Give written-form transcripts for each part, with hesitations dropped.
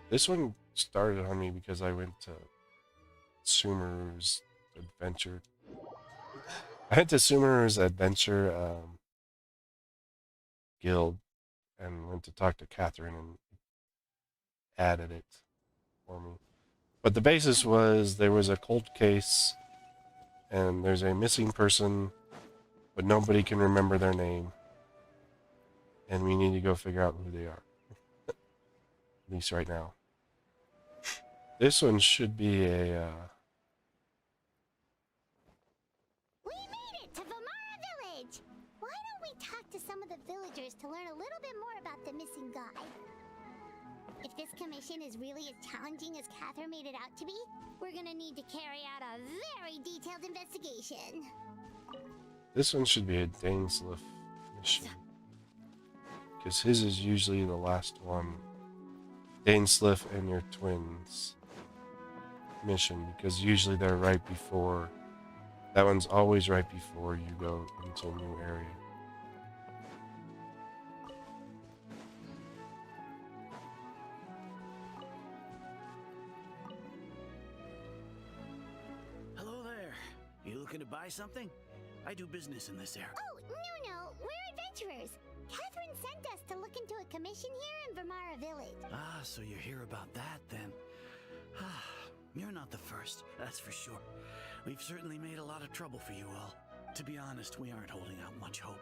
This one started on me because I went to Sumaru's adventure. I went to Sumaru's adventure guild and went to talk to Katherine and added it for me. But the basis was there was a cold case and there's a missing person, but nobody can remember their name. And we need to go figure out who they are. At least right now. This one should be a We made it to Vamara Village! Why don't we talk to some of the villagers to learn a little bit more about the missing guy? If this commission is really as challenging as Catherine made it out to be, we're gonna need to carry out a very detailed investigation. This one should be a Dainsliff mission. Because his is usually the last one. Dainsliff and your twins mission. Because usually they're right before. That one's always right before you go into a new area. Hello there. You looking to buy something? I do business in this area. Oh, no, we're adventurers. Catherine sent us to look into a commission here in Vamara Village. Ah, so you're here about that then. Ah, you're not the first, that's for sure. We've certainly made a lot of trouble for you all. To be honest, we aren't holding out much hope.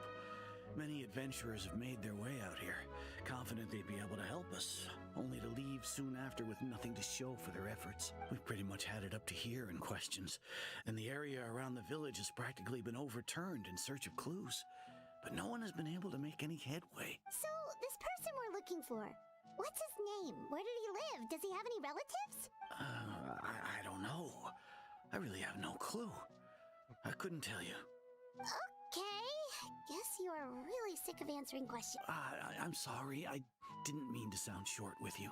Many adventurers have made their way out here, confident they'd be able to help us, only to leave soon after with nothing to show for their efforts. We've pretty much had it up to here in questions, and the area around the village has practically been overturned in search of clues. But no one has been able to make any headway. So, this person we're looking for, what's his name? Where did he live? Does he have any relatives? I don't know. I really have no clue. I couldn't tell you. Okay, guess you are really sick of answering questions. I'm sorry. I didn't mean to sound short with you.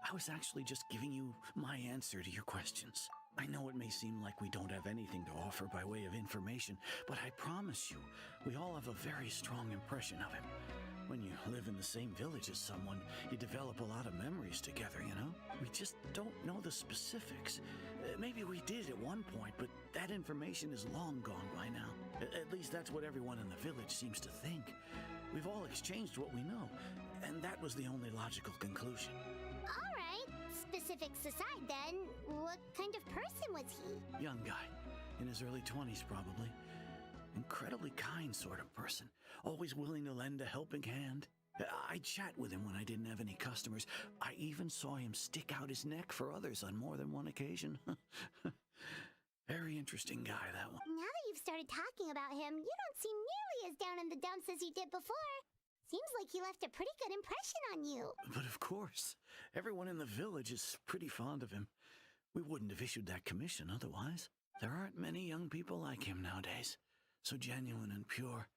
I was actually just giving you my answer to your questions. I know it may seem like we don't have anything to offer by way of information, but I promise you, we all have a very strong impression of him. When you live in the same village as someone, you develop a lot of memories together, you know? We just don't know the specifics. Maybe we did at one point, but that information is long gone by now. At least that's what everyone in the village seems to think. We've all exchanged what we know, and that was the only logical conclusion. All right, specifics aside then, what kind of person was he? Young guy, in his early 20s probably. Incredibly kind sort of person, always willing to lend a helping hand. I'd chat with him when I didn't have any customers. I even saw him stick out his neck for others on more than one occasion. Very interesting guy, that one. Now that you've started talking about him, you don't seem nearly as down in the dumps as you did before. Seems like he left a pretty good impression on you. But of course, everyone in the village is pretty fond of him. We wouldn't have issued that commission otherwise. There aren't many young people like him nowadays. So genuine and pure.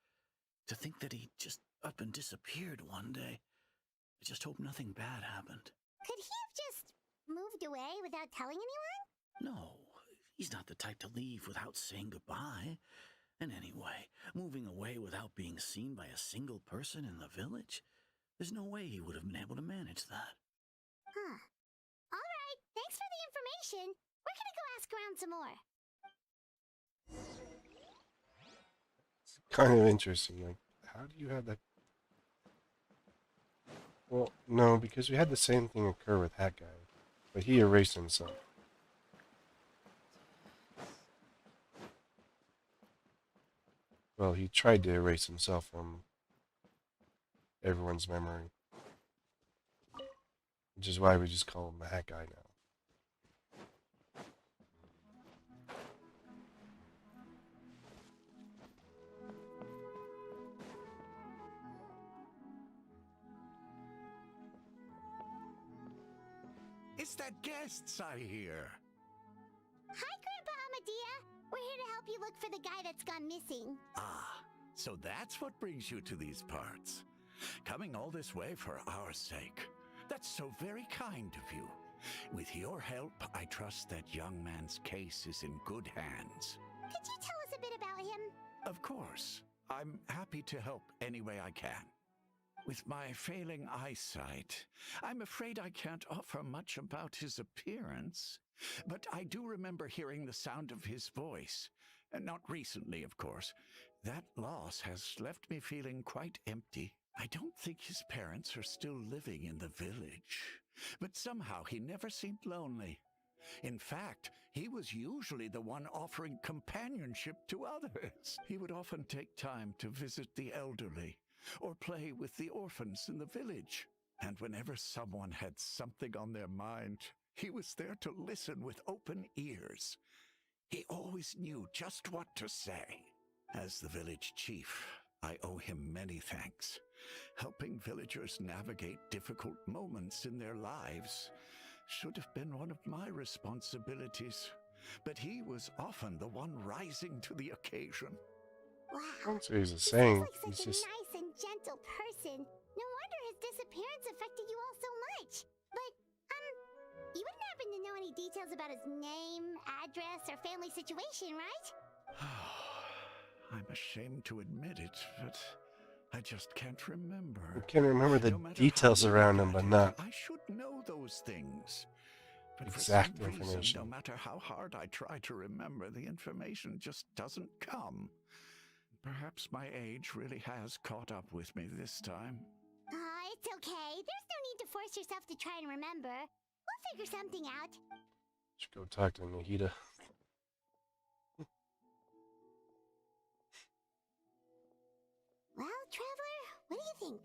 To think that he just up and disappeared one day. I just hope nothing bad happened. Could he have just moved away without telling anyone? No, he's not the type to leave without saying goodbye. And anyway, moving away without being seen by a single person in the village? There's no way he would have been able to manage that. Huh. All right, thanks for the information. We're gonna go ask around some more. Kind of interesting. Like, how do you have that? Well, no, because we had the same thing occur with that guy, but he erased himself. Well, he tried to erase himself from everyone's memory, which is why we just call him the Hat Guy now. It's the guests I hear. Hi, Grandpa Amadea. We're here to help you look for the guy that's gone missing. Ah, so that's what brings you to these parts. Coming all this way for our sake. That's so very kind of you. With your help, I trust that young man's case is in good hands. Could you tell us a bit about him? Of course. I'm happy to help any way I can. With my failing eyesight, I'm afraid I can't offer much about his appearance. But I do remember hearing the sound of his voice. And not recently, of course. That loss has left me feeling quite empty. I don't think his parents are still living in the village. But somehow he never seemed lonely. In fact, he was usually the one offering companionship to others. He would often take time to visit the elderly or play with the orphans in the village. And whenever someone had something on their mind, he was there to listen with open ears. He always knew just what to say. As the village chief, I owe him many thanks. Helping villagers navigate difficult moments in their lives should have been one of my responsibilities. But he was often the one rising to the occasion. Wow. I don't say he's a He saint. seems like He's such just a nice and gentle person. No wonder his disappearance affected you all so much. But, you wouldn't happen to know any details about his name, address, or family situation, right? I'm ashamed to admit it, but I just can't remember. I can't remember the No matter details how you around look him, at but it, not I should know those things. But exact for some reason, information. no matter how hard I try to remember, the information just doesn't come. Perhaps my age really has caught up with me this time. It's okay. There's no need to force yourself to try and remember. We'll figure something out. Should go talk to Nahida. Well, Traveler, what do you think?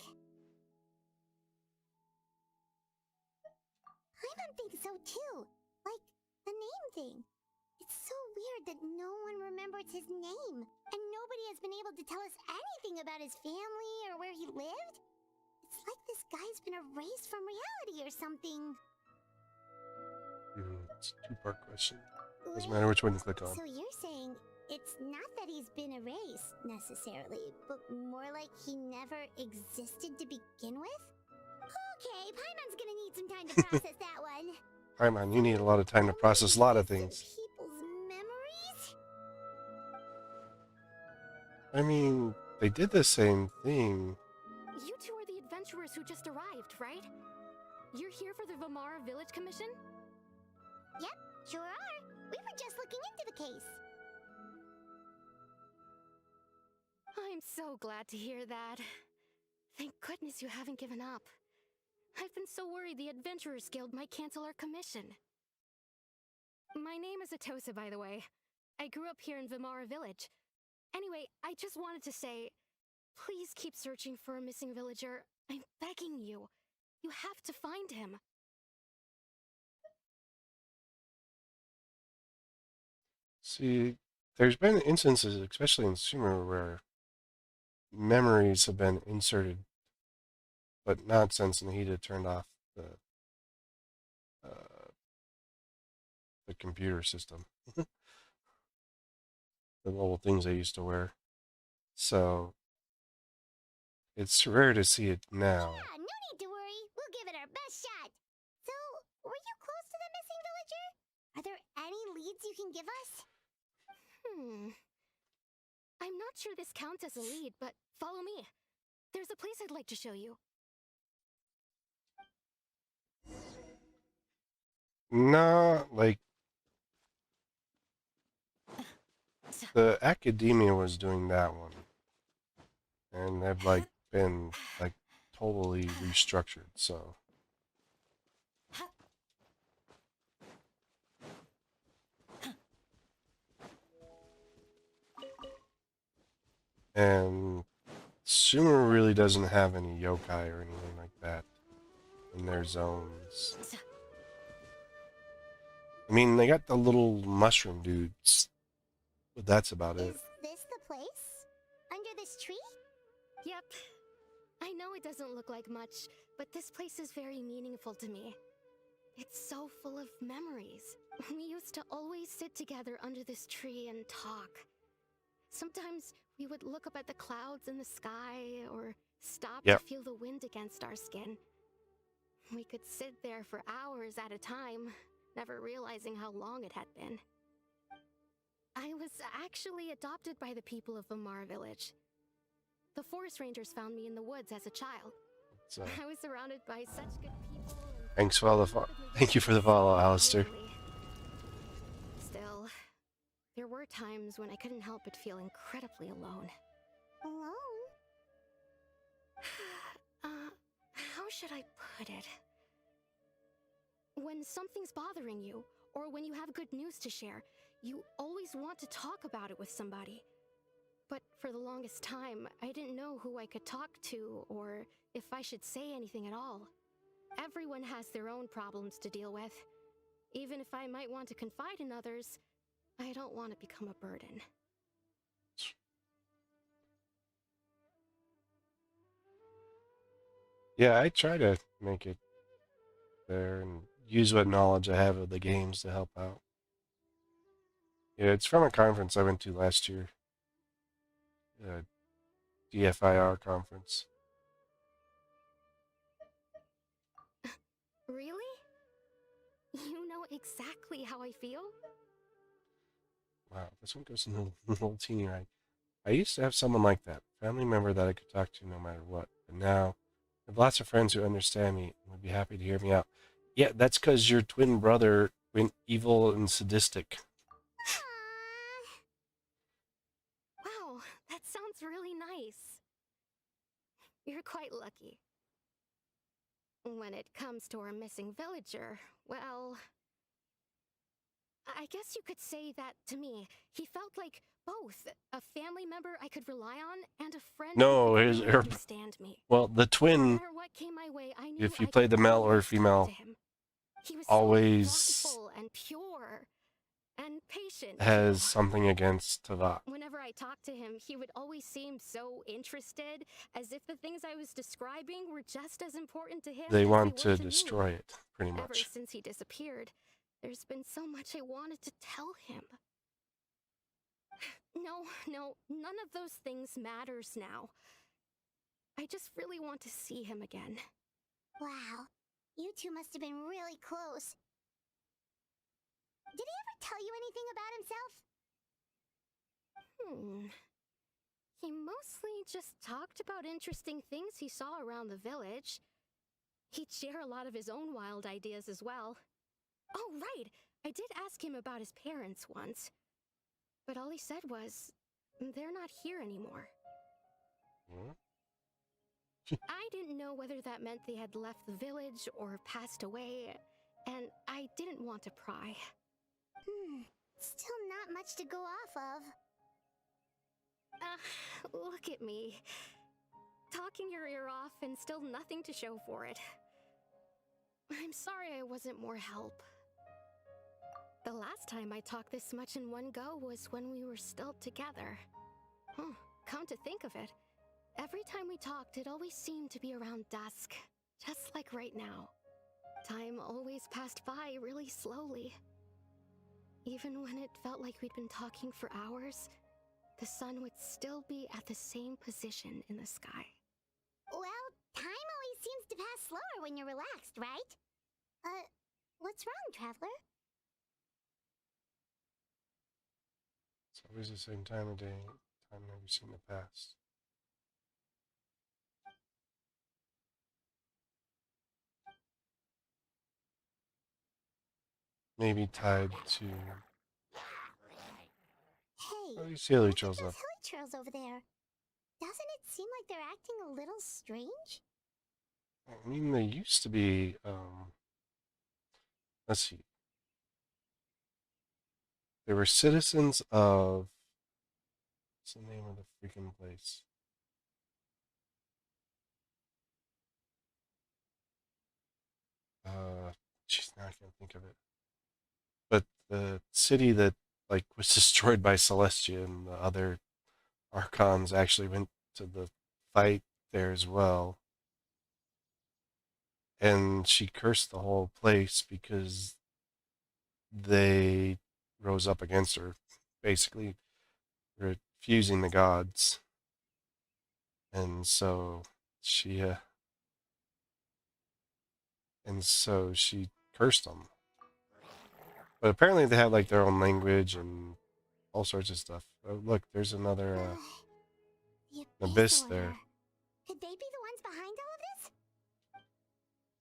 I don't think so too. Like, the name thing. It's so weird that no one remembers his name. And nobody has been able to tell us anything about his family or where he lived. It's like this guy's been erased from reality or something. It's a two-part question. Doesn't matter which one you click on. So you're saying it's not that he's been erased, necessarily, but more like he never existed to begin with? Okay, Paimon's gonna need some time to process that one. Hi, man. You need a lot of time to process a lot of things. People's memories? I mean, they did the same thing. You two are the adventurers who just arrived, right? You're here for the Vamara Village Commission? Yep, sure are. We were just looking into the case. I'm so glad to hear that. Thank goodness you haven't given up. I've been so worried the Adventurers Guild might cancel our commission. My name is Atosa, by the way. I grew up here in Vamara Village. Anyway, I just wanted to say, please keep searching for a missing villager. I'm begging you. You have to find him. See, there's been instances, especially in Sumaru, where memories have been inserted, but not since Nahida turned off the computer system. The little things I used to wear. So, it's rare to see it now. Yeah, no need to worry. We'll give it our best shot. So, were you close to the missing villager? Are there any leads you can give us? I'm not sure this counts as a lead, but follow me. There's a place I'd like to show you. No, like, the academia was doing that one. And they've, like, been, like, totally restructured, so. And Sumaru really doesn't have any yokai or anything like that in their zones. I mean, they got the little mushroom dudes, but that's about it. Is this the place? Under this tree? Yep. I know it doesn't look like much, but this place is very meaningful to me. It's so full of memories. We used to always sit together under this tree and talk. Sometimes we would look up at the clouds in the sky or stop to feel the wind against our skin. We could sit there for hours at a time, never realizing how long it had been. I was actually adopted by the people of Vamara Village. The forest rangers found me in the woods as a child. So I was surrounded by such good people. And thanks for all the thank you for the follow, Alistair. Still, there were times when I couldn't help but feel incredibly alone. Alone? How should I put it? When something's bothering you, or when you have good news to share, you always want to talk about it with somebody. But for the longest time, I didn't know who I could talk to, or if I should say anything at all. Everyone has their own problems to deal with. Even if I might want to confide in others, I don't want to become a burden. Yeah, I try to make it there and use what knowledge I have of the games to help out. Yeah, it's from a conference I went to last year. DFIR conference. Really? You know exactly how I feel? Wow, this one goes in a little teeny right. I used to have someone like that, family member that I could talk to no matter what. But now, I have lots of friends who understand me and would be happy to hear me out. Yeah, that's because your twin brother went evil and sadistic. Wow, that sounds really nice. You're quite lucky. When it comes to our missing villager, well, I guess you could say that to me. He felt like both a family member I could rely on and a friend No, who could his, really her, understand me. well, the No twin, matter what came my way, I knew if you I play could the male or always talk female, to him. He was always so thoughtful and pure and patient has too. something against Tavak. Whenever I talked to him, he would always seem so interested, as if the things I was describing were just as important to him They as want they to were to destroy me. it, pretty Ever much. since he disappeared, there's been so much I wanted to tell him. No, none of those things matters now. I just really want to see him again. Wow. You two must have been really close. Did he ever tell you anything about himself? He mostly just talked about interesting things he saw around the village. He'd share a lot of his own wild ideas as well. Oh, right! I did ask him about his parents once. But all he said was, they're not here anymore. Hmm? I didn't know whether that meant they had left the village or passed away, and I didn't want to pry. Still not much to go off of. Look at me. Talking your ear off and still nothing to show for it. I'm sorry I wasn't more help. The last time I talked this much in one go was when we were still together. Come to think of it, every time we talked, it always seemed to be around dusk, just like right now. Time always passed by really slowly. Even when it felt like we'd been talking for hours, the sun would still be at the same position in the sky. Well, time always seems to pass slower when you're relaxed, right? What's wrong, Traveler? It's always the same time of day, time never seen the past. Maybe tied to... Hey, Oh, you see Hilly look at Trails those up. hilly trails over there. Doesn't it seem like they're acting a little strange? I mean, they used to be, let's see. They were citizens of... What's the name of the freaking place? Jeez, now I can't think of it. But the city that, like, was destroyed by Celestia and the other Archons actually went to the fight there as well. And she cursed the whole place because they rose up against her, basically refusing the gods. And so she, she cursed them. But apparently they have like their own language and all sorts of stuff. Oh, look, there's another The abyss Abyss there. Order. Could they be the ones behind all of this?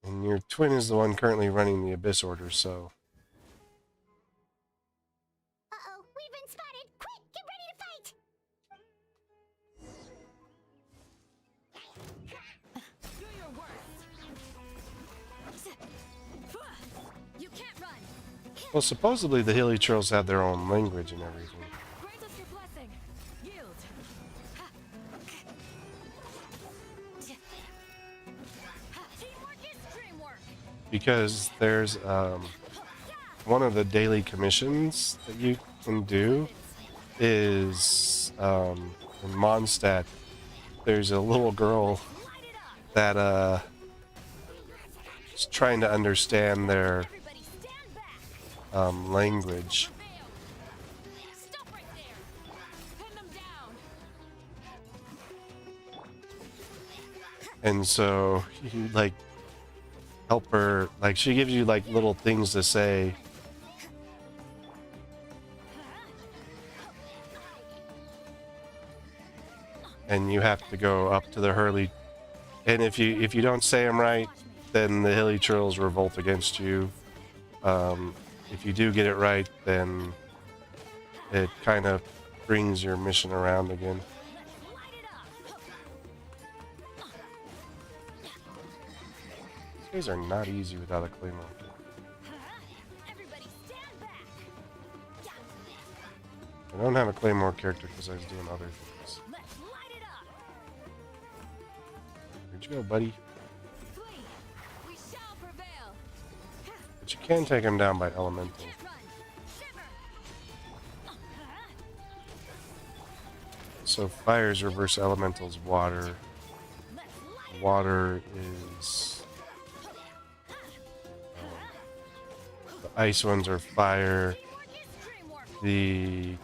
And your twin is the one currently running the Abyss Order, so... Uh-oh, we've been spotted! Quick, get ready to fight! Do your worst. You can't run. Well, supposedly the Hilly Churls have their own language and everything. Grant us your blessing. Yield. Teamwork is dreamwork. Because there's, one of the daily commissions that you can do is, in Mondstadt, there's a little girl that, is trying to understand their, Everybody stand back. language. Stop right there. Pin them down. And so you, like, help her, like, she gives you, like, little things to say. And you have to go up to the Hurley, and if you don't say them right, then the Hilly Churls revolt against you. If you do get it right, then it kind of brings your mission around again. These guys are not easy without a claymore. Everybody stand back. I don't have a claymore character because I was doing other things. Let's light it up. Where'd you go, buddy? Flee. We shall prevail. But you can take him down by elemental. Can't run. Shiver. So fire's reverse elemental's water. Let's light Water is... the ice ones are fire. Teamwork is dreamwork. The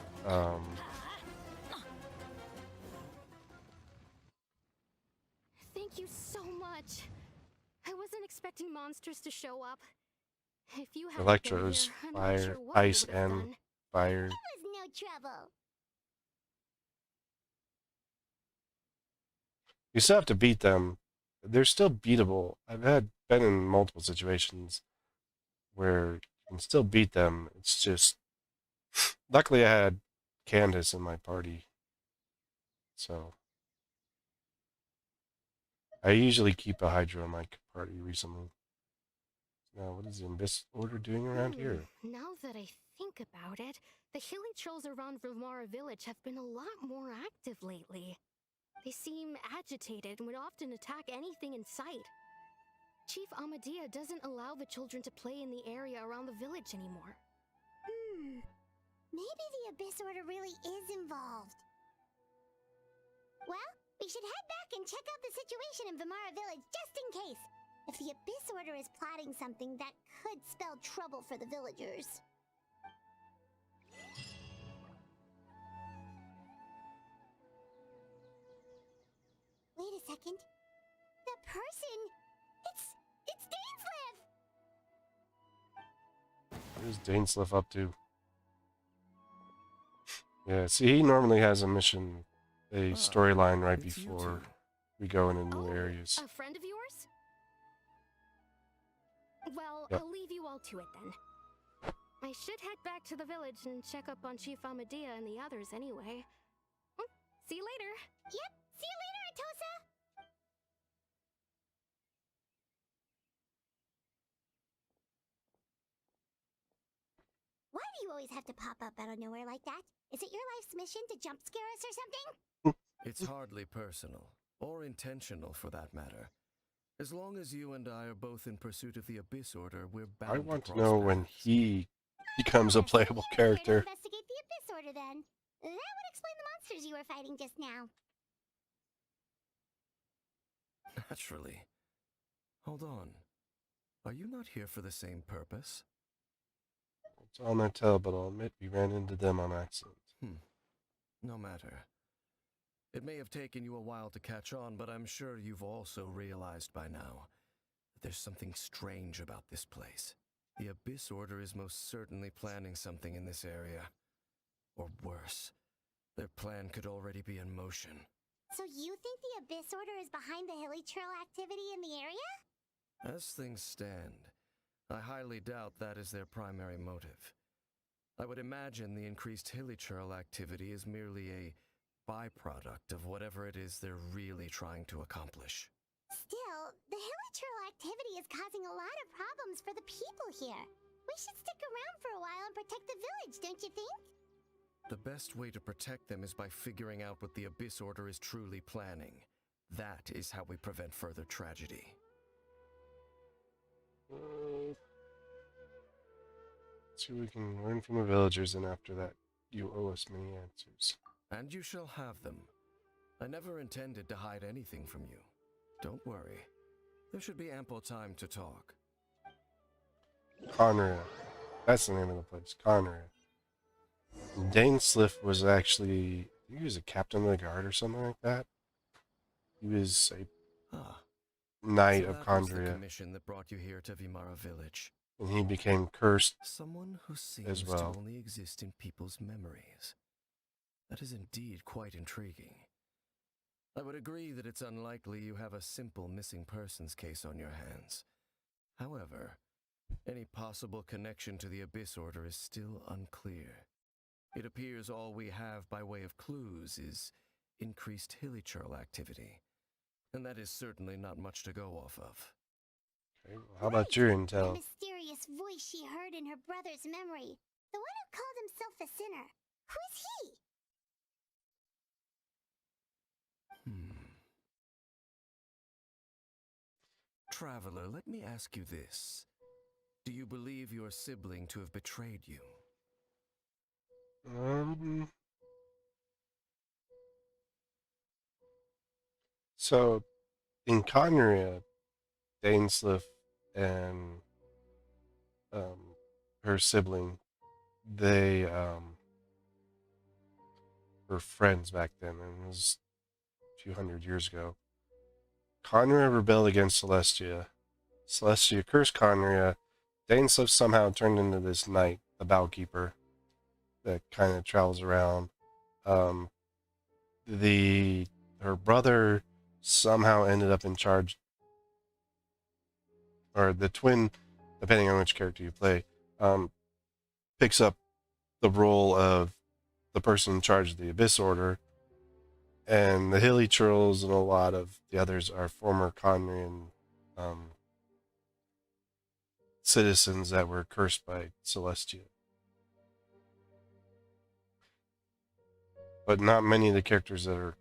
Thank you so much. I wasn't expecting monsters to show up. If you hadn't been Electro's here, I'm not fire, sure what we ice, would have and done. fire. It was no trouble. You still have to beat them. They're still beatable. I've been in multiple situations where you can still beat them. It's just, luckily I had Candace in my party, so I usually keep a Hydra in my party recently. Now, what is the Abyss Order doing around here? Now that I think about it, the hilly trolls around Vilmara village have been a lot more active lately. They seem agitated and would often attack anything in sight. Chief Amadea doesn't allow the children to play in the area around the village anymore. Maybe the Abyss Order really is involved. Well, we should head back and check out the situation in Vilmara village just in case. If the Abyss Order is plotting something that could spell trouble for the villagers. Wait a second. The person! It's Dainsleif! What is Dainsleif up to? Yeah, see, he normally has a mission, a storyline right it's you before two. we go into new areas. A friend of yours? Well, Yep. I'll leave you all to it then. I should head back to the village and check up on Chief Amadea and the others anyway. Well, see you later. Yep, see you later, Atosa! Why do you always have to pop up out of nowhere like that? Is it your life's mission to jump scare us or something? It's hardly personal, or intentional for that matter. As long as you and I are both in pursuit of the Abyss Order, we're bound I want to cross know when paths. he becomes a Yes, playable we were here to character. investigate the Abyss Order then. That would explain the monsters you were fighting just now. Naturally. Hold on. Are you not here for the same purpose? It's on their tail, but I'll admit we ran into them on accident. No matter. It may have taken you a while to catch on, but I'm sure you've also realized by now that there's something strange about this place. The Abyss Order is most certainly planning something in this area. Or worse, their plan could already be in motion. So you think the Abyss Order is behind the Hilly Churl activity in the area? As things stand, I highly doubt that is their primary motive. I would imagine the increased hilichurl activity is merely a byproduct of whatever it is they're really trying to accomplish. Still, the hilichurl activity is causing a lot of problems for the people here. We should stick around for a while and protect the village, don't you think? The best way to protect them is by figuring out what the Abyss Order is truly planning. That is how we prevent further tragedy. See what we can learn from the villagers, and after that, you owe us many answers. And you shall have them. I never intended to hide anything from you. Don't worry. There should be ample time to talk. Conria. That's the name of the place. Conria. Dainsliff was actually, I think he was a captain of the guard or something like that. He was a knight So of that was the Condria, commission that brought you here to Vimara village. and he became cursed. Someone who seems As well. to only exist in people's memories. That is indeed quite intriguing. I would agree that it's unlikely you have a simple missing persons case on your hands. However, any possible connection to the Abyss Order is still unclear. It appears all we have by way of clues is increased hilichurl activity, and that is certainly not much to go off of. Okay, well, how about your The intel? mysterious voice she heard in her brother's memory. The one who called himself a sinner. Who is he? Traveler, let me ask you this. Do you believe your sibling to have betrayed you? So, in Conria, Dainsliff and her sibling, they were friends back then, and it was a few hundred years ago. Conria rebelled against Celestia. Celestia cursed Conria. Dainsliff somehow turned into this knight, the Bowkeeper, that kind of travels around. Um, her brother somehow ended up in charge, or the twin, depending on which character you play, picks up the role of the person in charge of the Abyss Order, and the hilichurls and a lot of the others are former Conrian citizens that were cursed by Celestia. But not many of the characters that are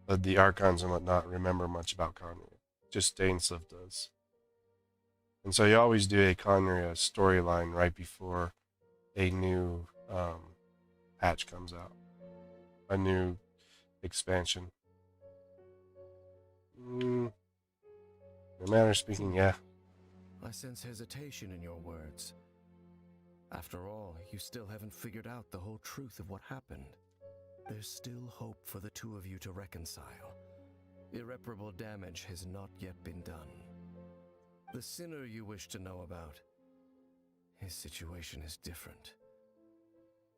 the Archons and whatnot remember much about Conria. Just Dainsliff does. And so you always do a Conria storyline right before a new patch comes out. A new expansion. No matter speaking, yeah. I sense hesitation in your words. After all, you still haven't figured out the whole truth of what happened. There's still hope for the two of you to reconcile. Irreparable damage has not yet been done. The sinner you wish to know about, his situation is different.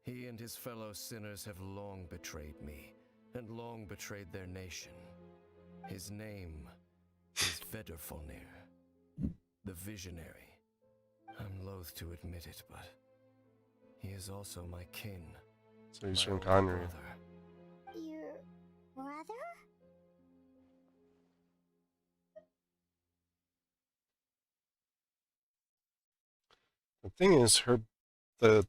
He and his fellow sinners have long betrayed me, and long betrayed their nation. His name is Vedrfolnir, the Visionary. I'm loath to admit it, but he is also my kin. So he's my from older Conria. brother. Your brother? The thing is, the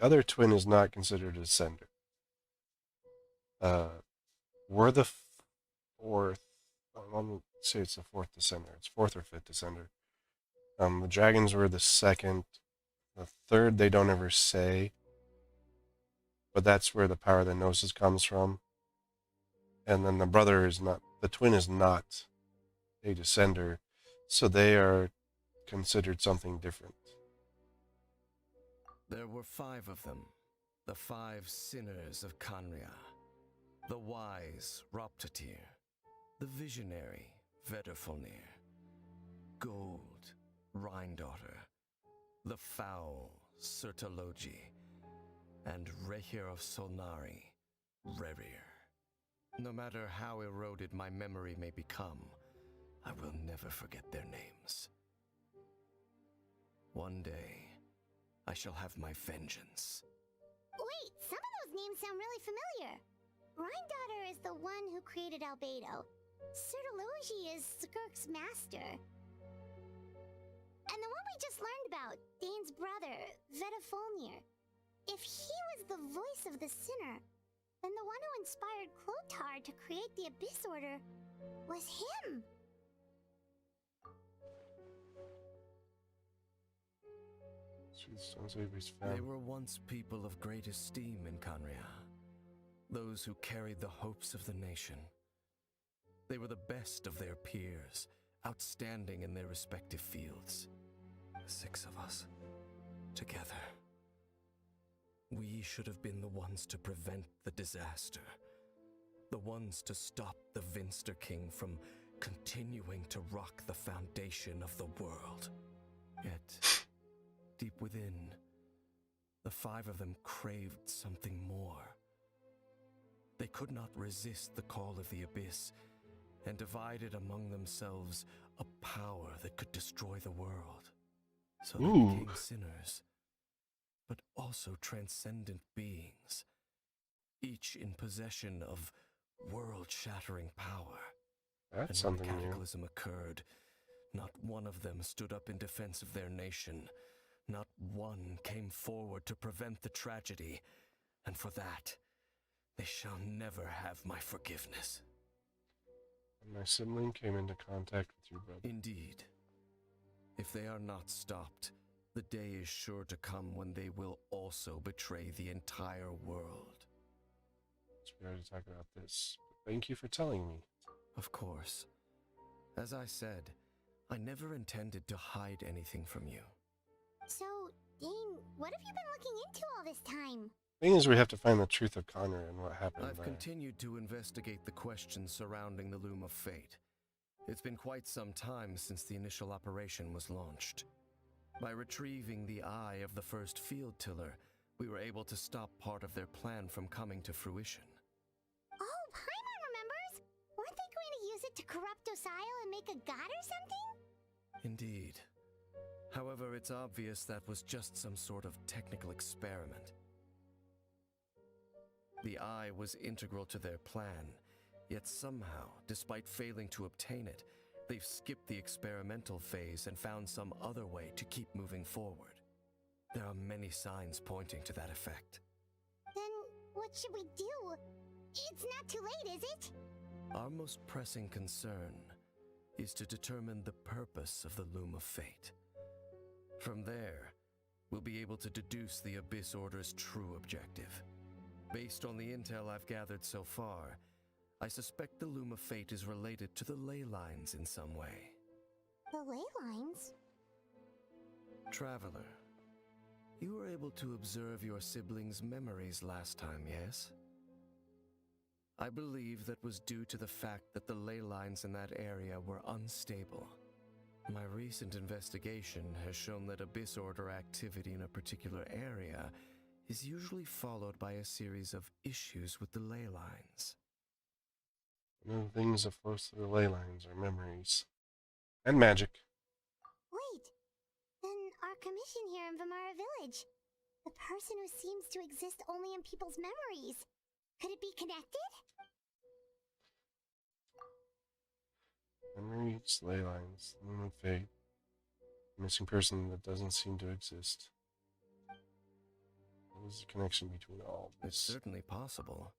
other twin is not considered a sender. We're the fourth. I'm gonna say it's the fourth descender. It's fourth or fifth descender. The dragons were the second. The third they don't ever say, but that's where the power of the gnosis comes from. And then the brother is not. The twin is not a descender, so they are considered something different. There were 5 of them, the 5 sinners of Conria. The wise Roptatir, the visionary Vedrfolnir, Gold Rhindaughter, the foul Sertologi, and Rehir of Solnari, Rerir. No matter how eroded my memory may become, I will never forget their names. One day, I shall have my vengeance. Wait, some of those names sound really familiar. Rhine is the one who created Albedo. Sertology is Skirk's master. And the one we just learned about, Dane's brother, Vedafulnir. If he was the voice of the sinner, then the one who inspired Clotar to create the Abyss Order was him. They were once people of great esteem in Khaenri'ah, those who carried the hopes of the nation. They were the best of their peers, outstanding in their respective fields. The 6 of us, together. We should have been the ones to prevent the disaster, the ones to stop the Vinster King from continuing to rock the foundation of the world. Yet, deep within, the 5 of them craved something more. They could not resist the call of the Abyss, and divided among themselves a power that could destroy the world. So they became sinners, but also transcendent beings, each in possession of world-shattering power. That's and when something the new. cataclysm occurred, not one of them stood up in defense of their nation. Not one came forward to prevent the tragedy, and for that, they shall never have my forgiveness. And my sibling came into contact with your brother. Indeed. If they are not stopped, the day is sure to come when they will also betray the entire world. So we already talked about this. But thank you for telling me. Of course. As I said, I never intended to hide anything from you. So, Dane, what have you been looking into all this time? Thing is, we have to find the truth of Connor and what happened I've there. continued to investigate the questions surrounding the Loom of Fate. It's been quite some time since the initial operation was launched. By retrieving the eye of the first field tiller, we were able to stop part of their plan from coming to fruition. Oh, Paimon remembers! Weren't they going to use it to corrupt Dosile and make a god or something? Indeed. However, it's obvious that was just some sort of technical experiment. The eye was integral to their plan, yet somehow, despite failing to obtain it, they've skipped the experimental phase and found some other way to keep moving forward. There are many signs pointing to that effect. Then, what should we do? It's not too late, is it? Our most pressing concern is to determine the purpose of the Loom of Fate. From there, we'll be able to deduce the Abyss Order's true objective. Based on the intel I've gathered so far, I suspect the Loom of Fate is related to the ley lines in some way. The ley lines? Traveler, you were able to observe your siblings' memories last time, yes? I believe that was due to the fact that the ley lines in that area were unstable. My recent investigation has shown that Abyss Order activity in a particular area is usually followed by a series of issues with the ley lines. No things that flow through the ley lines are memories. And magic. Wait, then our commission here in Vamara Village. The person who seems to exist only in people's memories. Could it be connected? Memories, ley lines, Loom of Fate. Missing person that doesn't seem to exist. What is the connection between all of It's this? certainly possible.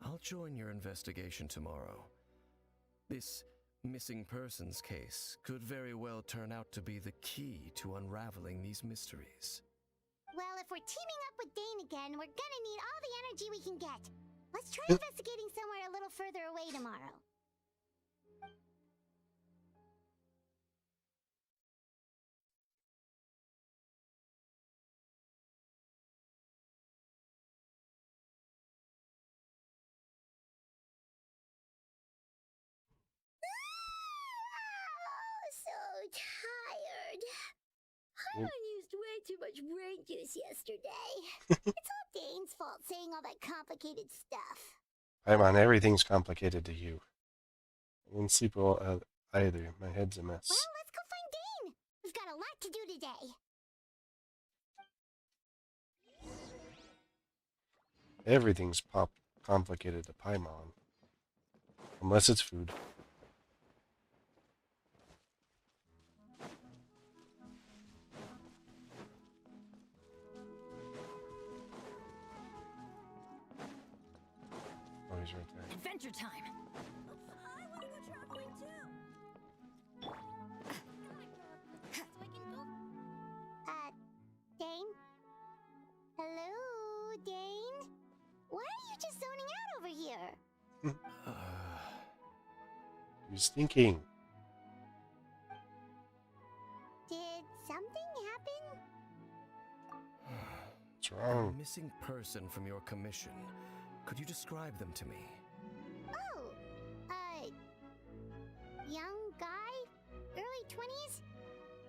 I'll join your investigation tomorrow. This missing persons case could very well turn out to be the key to unraveling these mysteries. Well, if we're teaming up with Dane again, we're gonna need all the energy we can get. Let's try Yep. investigating somewhere a little further away tomorrow. So tired. Paimon used way too much brain juice yesterday. It's all Dane's fault saying all that complicated stuff. Paimon, everything's complicated to you. I didn't sleep well either. My head's a mess. Well, let's go find Dane. We've got a lot to do today. Everything's complicated to Paimon. Unless it's food. Oh, he's right there. Adventure time. I want to go traveling too. So I can go. Dane? Hello, Dane? Why are you just zoning out over here? He's thinking. Did something happen? What's wrong? A missing person from your commission. Could you describe them to me? Oh, young guy? Early 20s?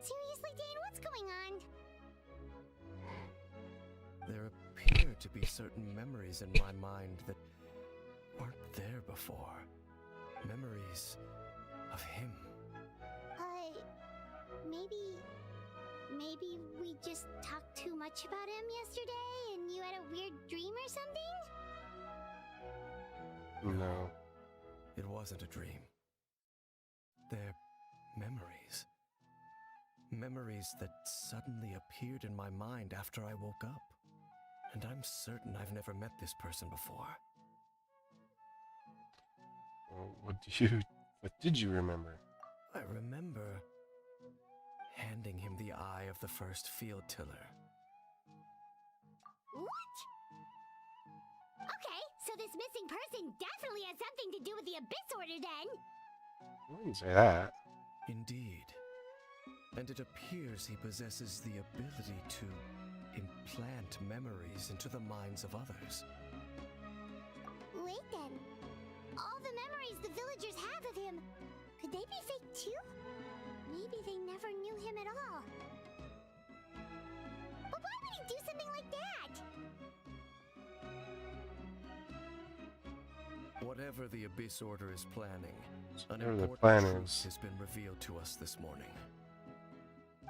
Seriously, Dane, what's going on? There appear to be certain memories in my mind that weren't there before. Memories of him. Maybe we just talked too much about him yesterday and you had a weird dream or something? No. It wasn't a dream. They're memories. Memories that suddenly appeared in my mind after I woke up. And I'm certain I've never met this person before. Well, what did you remember? I remember handing him the eye of the first field tiller. What? Okay, so this missing person definitely has something to do with the Abyss Order then. I wouldn't say that. Indeed. And it appears he possesses the ability to implant memories into the minds of others. Wait then. All the memories the villagers have of him, could they be fake too? Maybe they never knew him at all. But why would he do something like that? Whatever the Abyss Order is planning, an Whatever the important plan truth is. has been revealed to us this morning.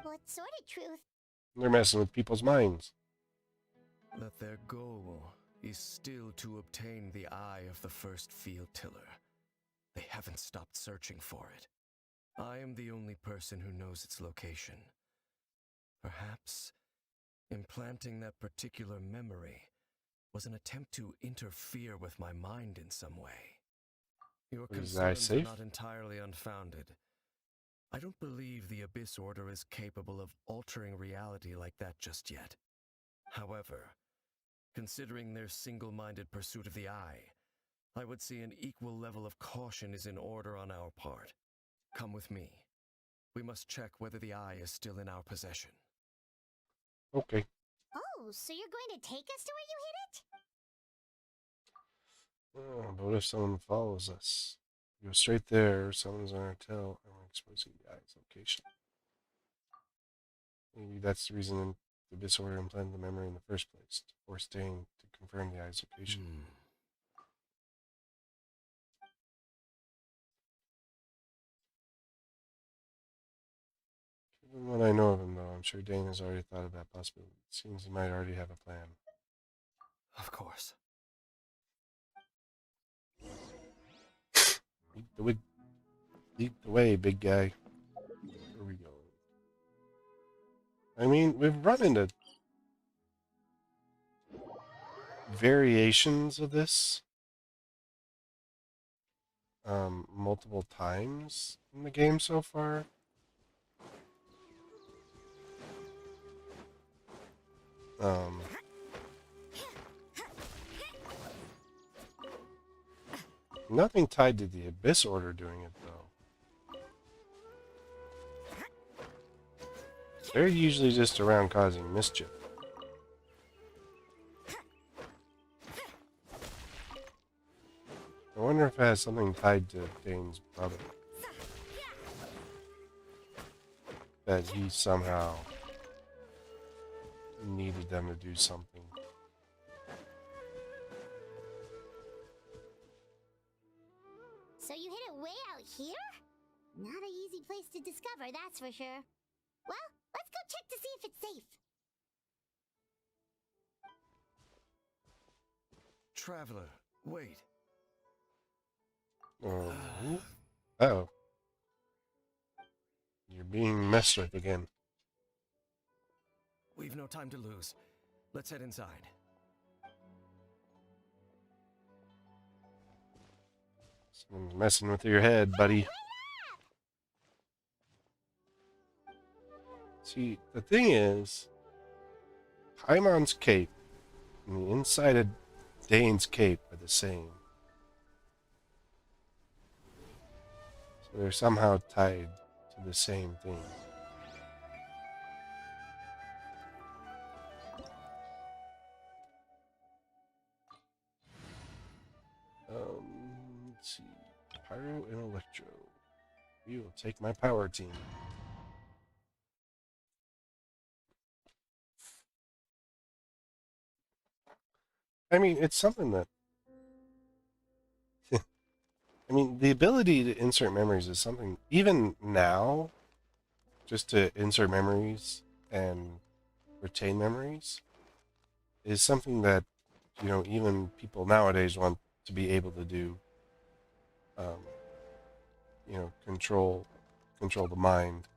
What sort of truth? They're messing with people's minds. That their goal is still to obtain the eye of the first field tiller. They haven't stopped searching for it. I am the only person who knows its location. Perhaps implanting that particular memory was an attempt to interfere with my mind in some way. Your Is the eye concerns are safe? not entirely unfounded. I don't believe the Abyss Order is capable of altering reality like that just yet. However, considering their single-minded pursuit of the eye, I would say an equal level of caution is in order on our part. Come with me. We must check whether the eye is still in our possession. Okay. Oh, so you're going to take us to where you hid it? Oh, but what if someone follows us? We go straight there, someone's on our tail, and we're exposing the eye's location. Maybe that's the reason the Abyss Order implanted the memory in the first place, to force Dane to confirm the eye's location. Given what I know of him, though, I'm sure Dane has already thought of that possibility. It seems he might already have a plan. Of course. Lead the way, big guy. Where are we going? I mean, we've run into variations of this multiple times in the game so far. Nothing tied to the Abyss Order doing it, though. They're usually just around causing mischief. I wonder if it has something tied to Dane's brother. That he somehow needed them to do something. So you hid it way out here? easy place to discover, that's for sure. Well, let's go check to see if it's safe. Traveler, wait. Oh. Uh-oh. You're being messed with again. We've no time to lose. Let's head inside. Someone's messing with your head, buddy. See, the thing is, Paimon's cape and the inside of Dane's cape are the same. So they're somehow tied to the same thing. Let's see. Pyro and Electro. We will take my power team. I mean, it's something that... I mean, the ability to insert memories is something, even now, just to insert memories and retain memories, is something that, you know, even people nowadays want to be able to do. You know, control the mind.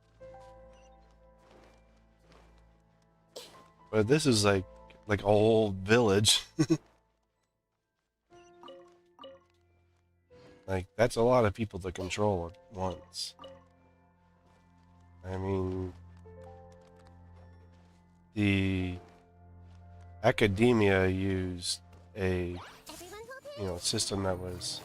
But this is like a whole village. Like, that's a lot of people to control at once. I mean, the academia used a, you know, system that was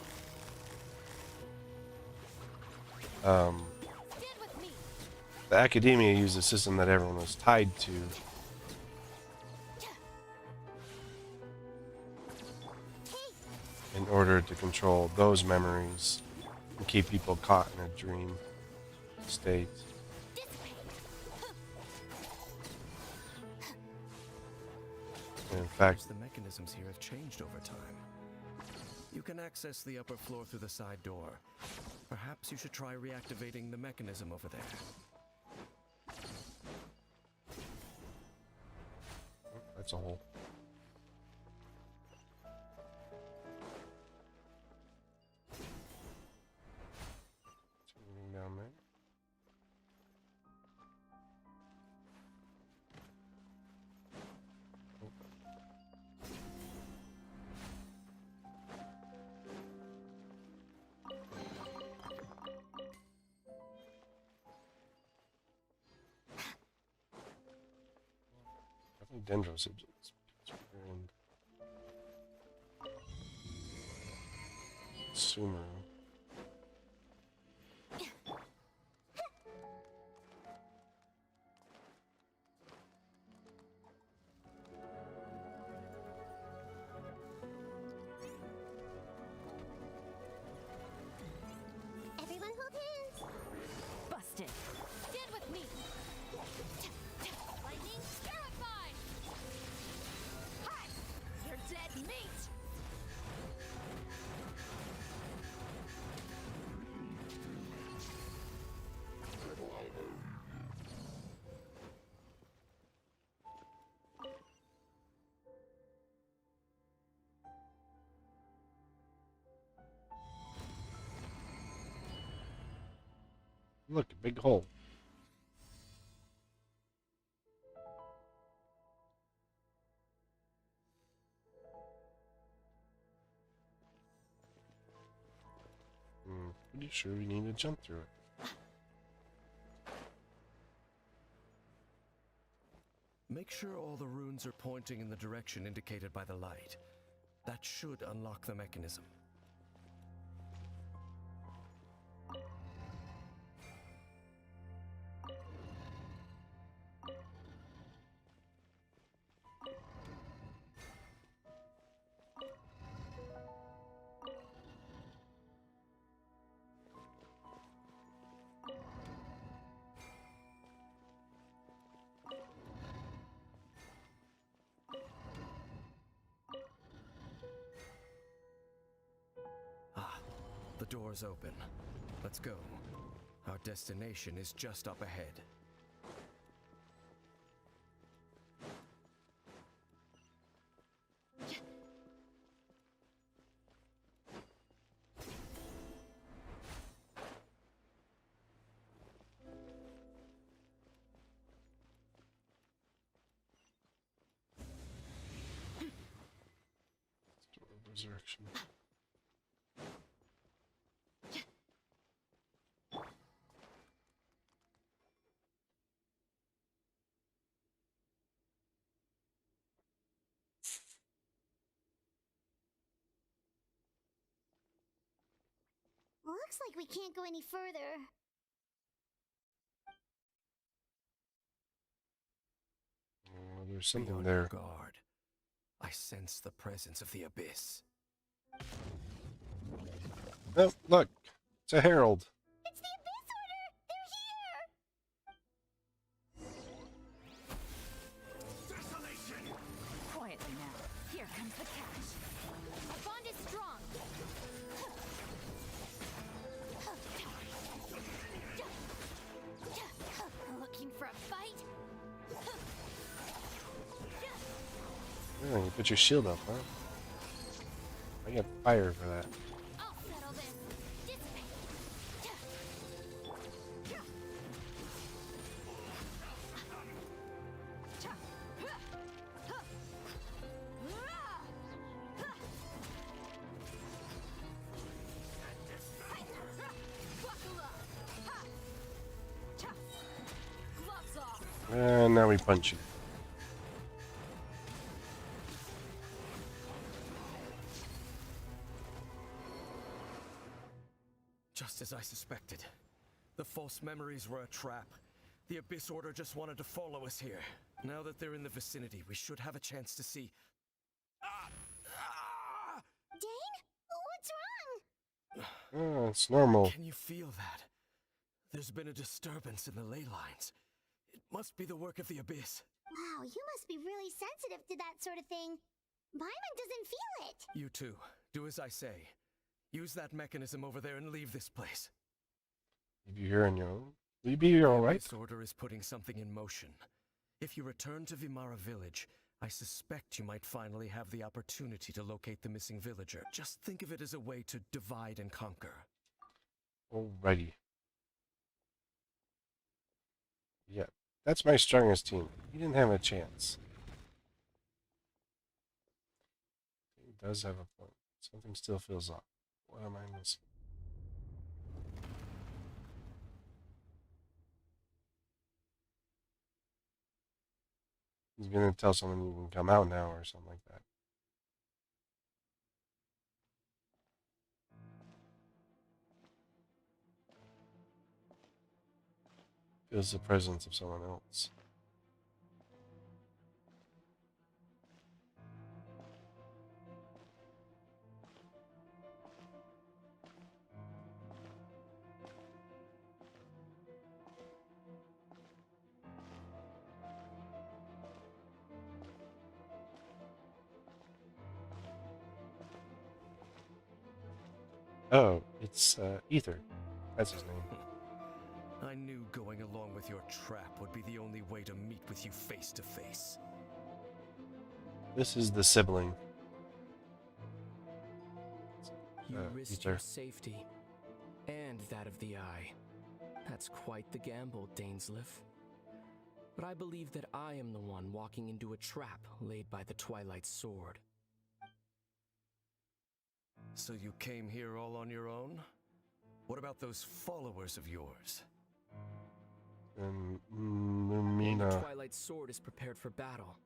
the academia used a system that everyone was tied to in order to control those memories and keep people caught in a dream state. And in fact, The mechanisms here have changed over time. You can access the upper floor through the side door. Perhaps you should try reactivating the mechanism over there. that's a hole. Something down there. I think Dendro siblings. And Sumaru. Everyone hold hands. Busted. Stand with me. Lightning terrified. Hi, you're dead meat. Look, a big hole. Pretty sure we need to jump through it. Make sure all the runes are pointing in the direction indicated by the light. That should unlock the mechanism. The door's open. Let's go. Our destination is just up ahead. Resurrection. Looks like we can't go any further. Oh, there's Be something on there. your guard. I sense the presence of the abyss. Oh, look! It's a herald. It's the Abyss Order! They're here! Desolation! Quietly now. Here comes the cash. Our bond is strong. Looking for a fight? Oh, you put your shield up, huh? I get fire for that. I'll settle this. Dissipate. Buckle up. Ha! Cha! Gloves off. And now we punch you. Just as I suspected. The false memories were a trap. The Abyss Order just wanted to follow us here. Now that they're in the vicinity, we should have a chance to see... Dane? What's wrong? Oh, it's normal. Can you feel that? There's been a disturbance in the ley lines. It must be the work of the Abyss. Wow, you must be really sensitive to that sort of thing. Paimon doesn't feel it. You too. Do as I say. Use that mechanism over there and leave this place. If you're here on your own, will you be here all right? This order is putting something in motion. If you return to Vimara village, I suspect you might finally have the opportunity to locate the missing villager. Just think of it as a way to divide and conquer. Alrighty. Yeah, that's my strongest team. He didn't have a chance. He does have a point. Something still feels off. What am I missing? He's gonna tell someone you can come out now or something like that. Feels the presence of someone else. Oh, it's Ether. That's his name. I knew going along with your trap would be the only way to meet with you face to face. This is the sibling. You risked Ether. your safety and that of the Eye. That's quite the gamble, Dainsleif. But I believe that I am the one walking into a trap laid by the Twilight Sword. So you came here all on your own? What about those followers of yours? And The Lumina. Twilight Sword is prepared for battle.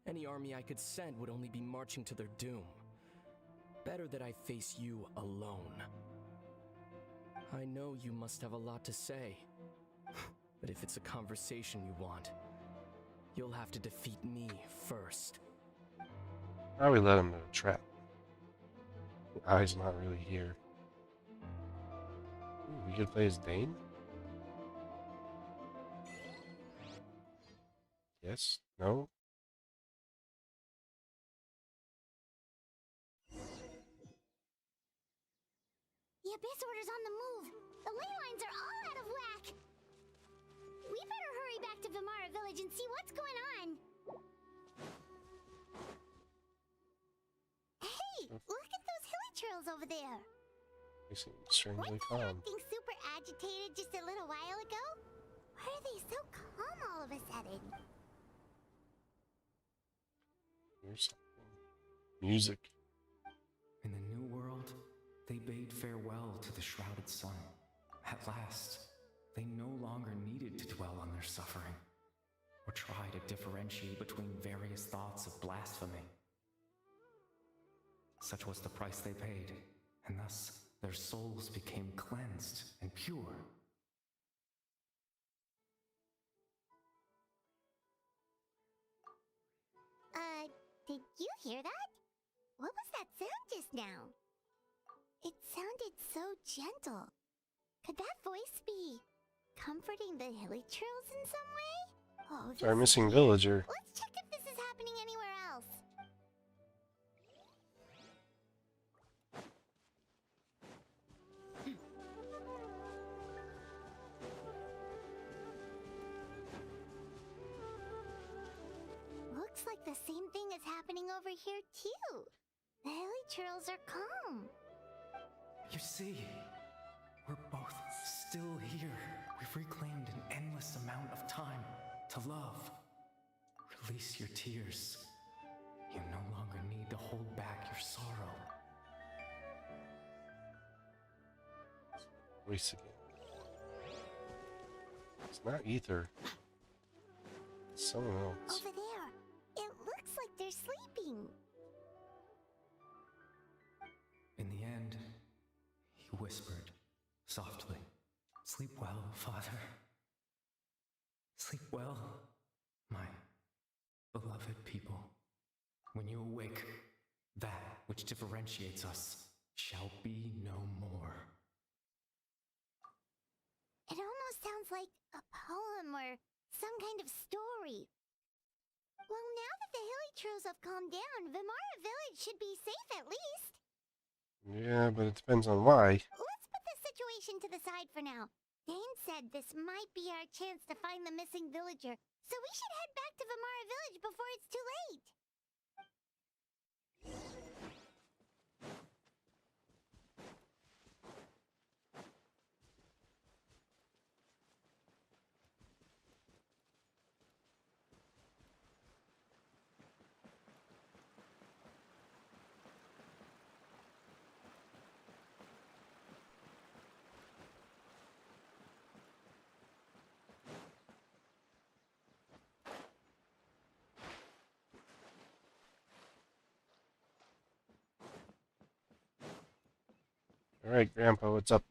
Any army I could send would only be marching to their doom. Better that I face you alone. I know you must have a lot to say. But if it's a conversation you want, you'll have to defeat me first. Probably let him to a trap. The eye's not really here. Ooh, we could play as Dane? Yes? No? The Abyss Order's on the move. The ley lines are all out of whack. We better hurry back to Vimara Village and see what's going on. Hey, look at those hilichurls over there. They seem strangely Weren't they calm. acting super agitated just a little while ago? Why are they so calm all of a sudden? Here's something. Music. In the new world, they bade farewell to the shrouded sun. At last, they no longer needed to dwell on their suffering, or try to differentiate between various thoughts of blasphemy. Such was the price they paid, and thus their souls became cleansed and pure. Did you hear that? What was that sound just now? It sounded so gentle. Could that voice be comforting the hilichurls in some way? Oh, It's our this is missing weird. villager. Let's check if this is happening anywhere else. Looks like the same thing is happening over here too. The hilichurls are calm. You see, we're both still here. We've reclaimed an endless amount of time to love. Release your tears. You no longer need to hold back your sorrow. Voice again. It's not Ether. It's someone else. Over there. It looks like they're sleeping. In the end, he whispered softly, "Sleep well, Father. Sleep well, my beloved people. When you awake, that which differentiates us shall be no more." It almost sounds like a poem or some kind of story. Well, now that the hilichurls have calmed down, Vimara Village should be safe at least. Yeah, but it depends on why. Let's put this situation to the side for now. Dane said this might be our chance to find the missing villager, so we should head back to Vimara Village before it's too late. Alright, Grandpa, what's up?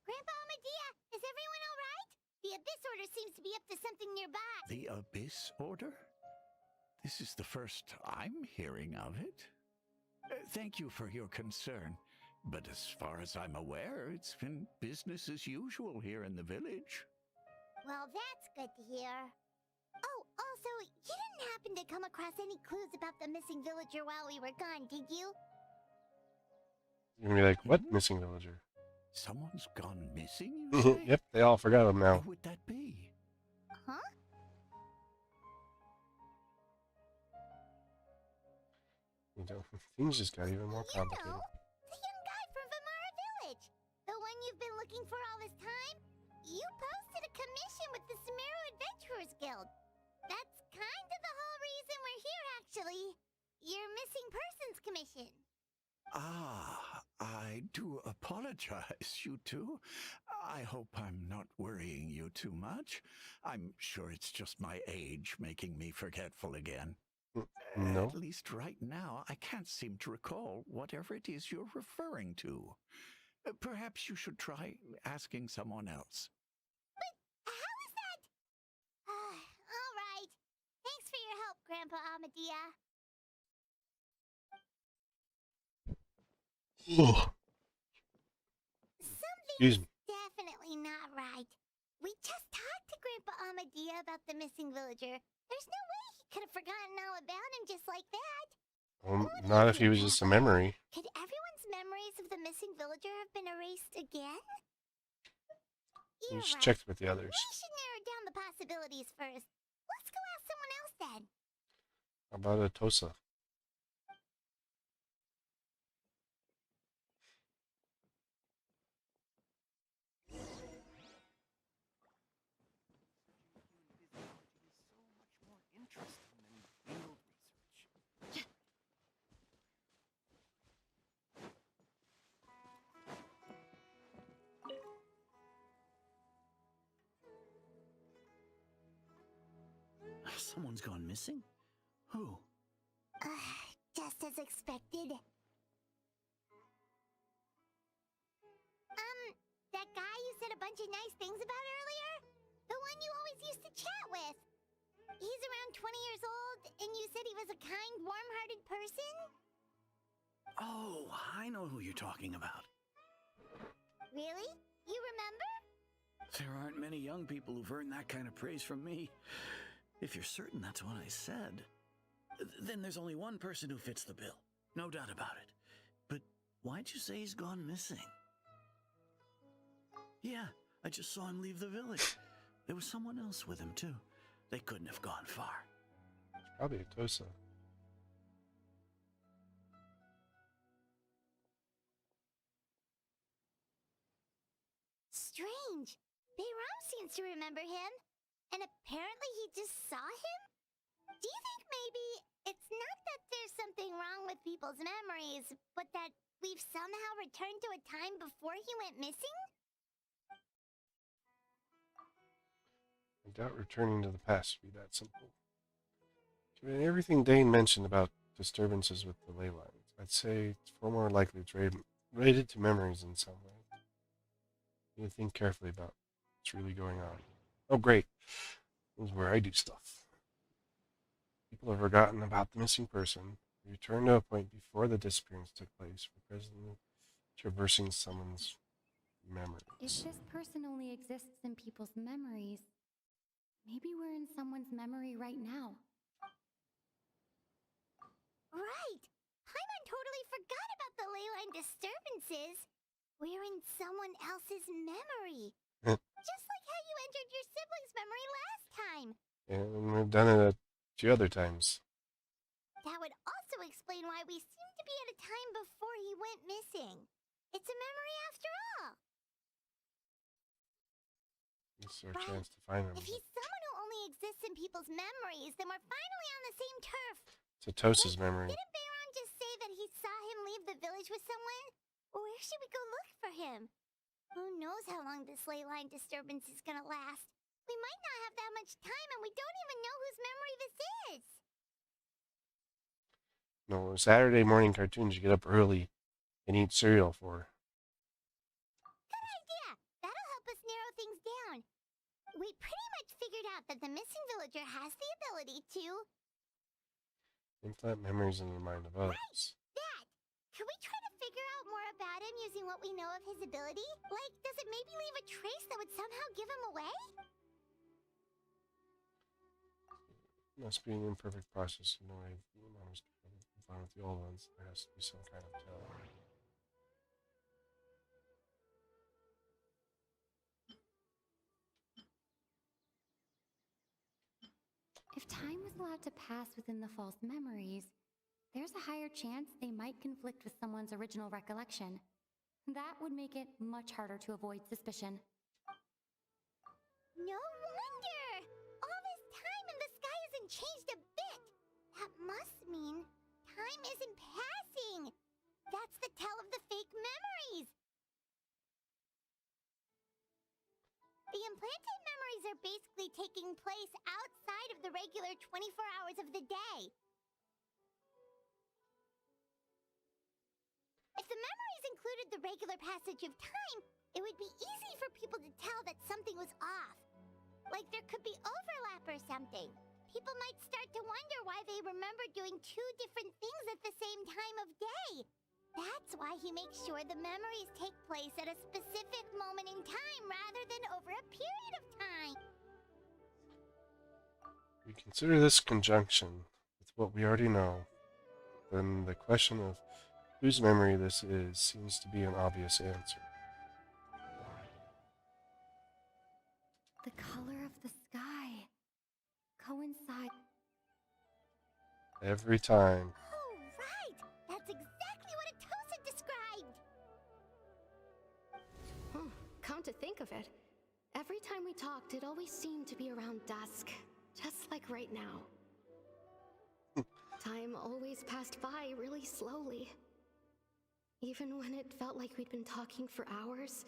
Grandpa Amadea, is everyone all right? The Abyss Order seems to be up to something nearby. The Abyss Order? This is the first I'm hearing of it. Thank you for your concern, but as far as I'm aware, it's been business as usual here in the village. Well, that's good to hear. Oh, also, you didn't happen to come across any clues about the missing villager while we were gone, did you? You're gonna be like, what missing villager? Someone's gone missing, you say? Yep, they all forgot him now. Who would that be? Huh? You know, things just got even more complicated. You know, the young guy from Vimara Village. The one you've been looking for all this time. You posted a commission with the Sumaru Adventurers Guild. That's kind of the whole reason we're here, actually. Your missing persons commission. Ah, I do apologize, you two. I hope I'm not worrying you too much. I'm sure it's just my age making me forgetful again. No. At least right now, I can't seem to recall whatever it is you're referring to. Perhaps you should try asking someone else. How is that? All right. Thanks for your help, Grandpa Amadea. Excuse me. Something's definitely not right. We just talked to Grandpa Amadea about the missing villager. There's no way he could have forgotten all about him just like that. Not if he was just a memory. Could everyone's memories of the missing villager have been erased again? You You're just right. checked with the others. We should narrow down the possibilities first. Let's go ask someone else then. How about a Tosa? Someone's gone missing? Who? Just as expected. That guy you said a bunch of nice things about earlier? The one you always used to chat with. He's around 20 years old, and you said he was a kind, warm-hearted person? Oh, I know who you're talking about. Really? You remember? There aren't many young people who've earned that kind of praise from me. If you're certain that's what I said, then there's only one person who fits the bill. No doubt about it. But why'd you say he's gone missing? Yeah, I just saw him leave the village. There was someone else with him, too. They couldn't have gone far. Probably a Tosa. Strange. Bayram seems to remember him. And apparently he just saw him? Do you think maybe it's not that there's something wrong with people's memories, but that we've somehow returned to a time before he went missing? I doubt returning to the past would be that simple. Given everything Dane mentioned about disturbances with the ley lines, I'd say it's far more likely it's related to memories in some way. You need to think carefully about what's really going on. Oh, great. This is where I do stuff. People have forgotten about the missing person. We return to a point before the disappearance took place. We're presently traversing someone's memory. If this person only exists in people's memories, maybe we're in someone's memory right now. Right! Paimon totally forgot about the ley line disturbances. We're in someone else's memory. Just like how you entered your sibling's memory last time. And we've done it a few other times. That would also explain why we seem to be at a time before he went missing. It's a memory after all. This is our chance to find him. If he's someone who only exists in people's memories, then we're finally on the same turf. It's a Tosa's memory. Didn't Bayron just say that he saw him leave the village with someone? Where should we go look for him? Who knows how long this ley line disturbance is gonna last? We might not have that much time, and we don't even know whose memory this is. No, Saturday morning cartoons you get up early and eat cereal for. Good idea! That'll help us narrow things down. We pretty much figured out that the missing villager has the ability to... implant memories in the mind of others. Right! That! Can we try to figure out more about him using what we know of his ability? Like, does it maybe leave a trace that would somehow give him away? It must be an imperfect process. No way the new memories can combine with the old ones. There has to be some kind of tell. If time was allowed to pass within the false memories, there's a higher chance they might conflict with someone's original recollection. That would make it much harder to avoid suspicion. No wonder! All this time and the sky hasn't changed a bit! That must mean time isn't passing! That's the tell of the fake memories! The implanted memories are basically taking place outside of the regular 24 hours of the day. If the memories included the regular passage of time, it would be easy for people to tell that something was off. Like there could be overlap or something. People might start to wonder why they remember doing two different things at the same time of day. That's why he makes sure the memories take place at a specific moment in time rather than over a period of time. We consider this conjunction with what we already know. Then the question of Whose memory this is seems to be an obvious answer. The color of the sky coincide. Every time. Oh, right! That's exactly what Atosa described! Come to think of it, every time we talked, it always seemed to be around dusk, just like right now. Time always passed by really slowly. Even when it felt like we'd been talking for hours,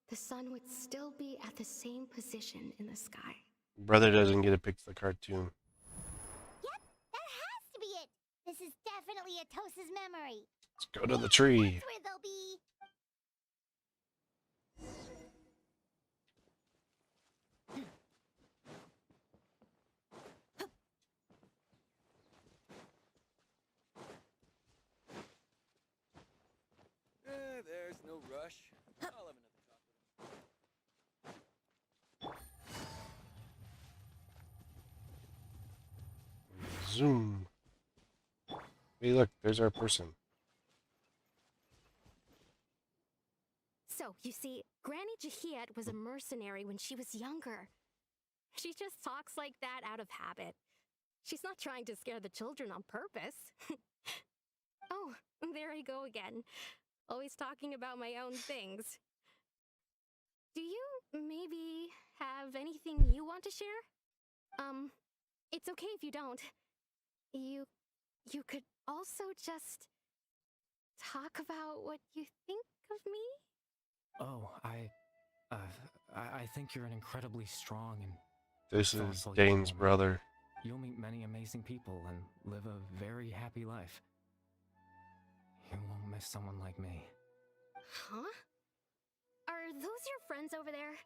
the sun would still be at the same position in the sky. Brother doesn't get to pick the cartoon. Yep, that has to be it! This is definitely Atosa's memory. Let's go to the tree. That's where they'll be. There's no rush. I'll have another chocolate. Zoom. Hey, look, there's our person. So, you see, Granny Jahiet was a mercenary when she was younger. She just talks like that out of habit. She's not trying to scare the children on purpose. Oh, there I go again. Always talking about my own things. Do you maybe have anything you want to share? It's okay if you don't. You could also just talk about what you think of me? Oh, I think you're an incredibly strong and This is thoughtful young Dane's woman. brother. You'll meet many amazing people and live a very happy life. You won't miss someone like me. Huh? Are those your friends over there?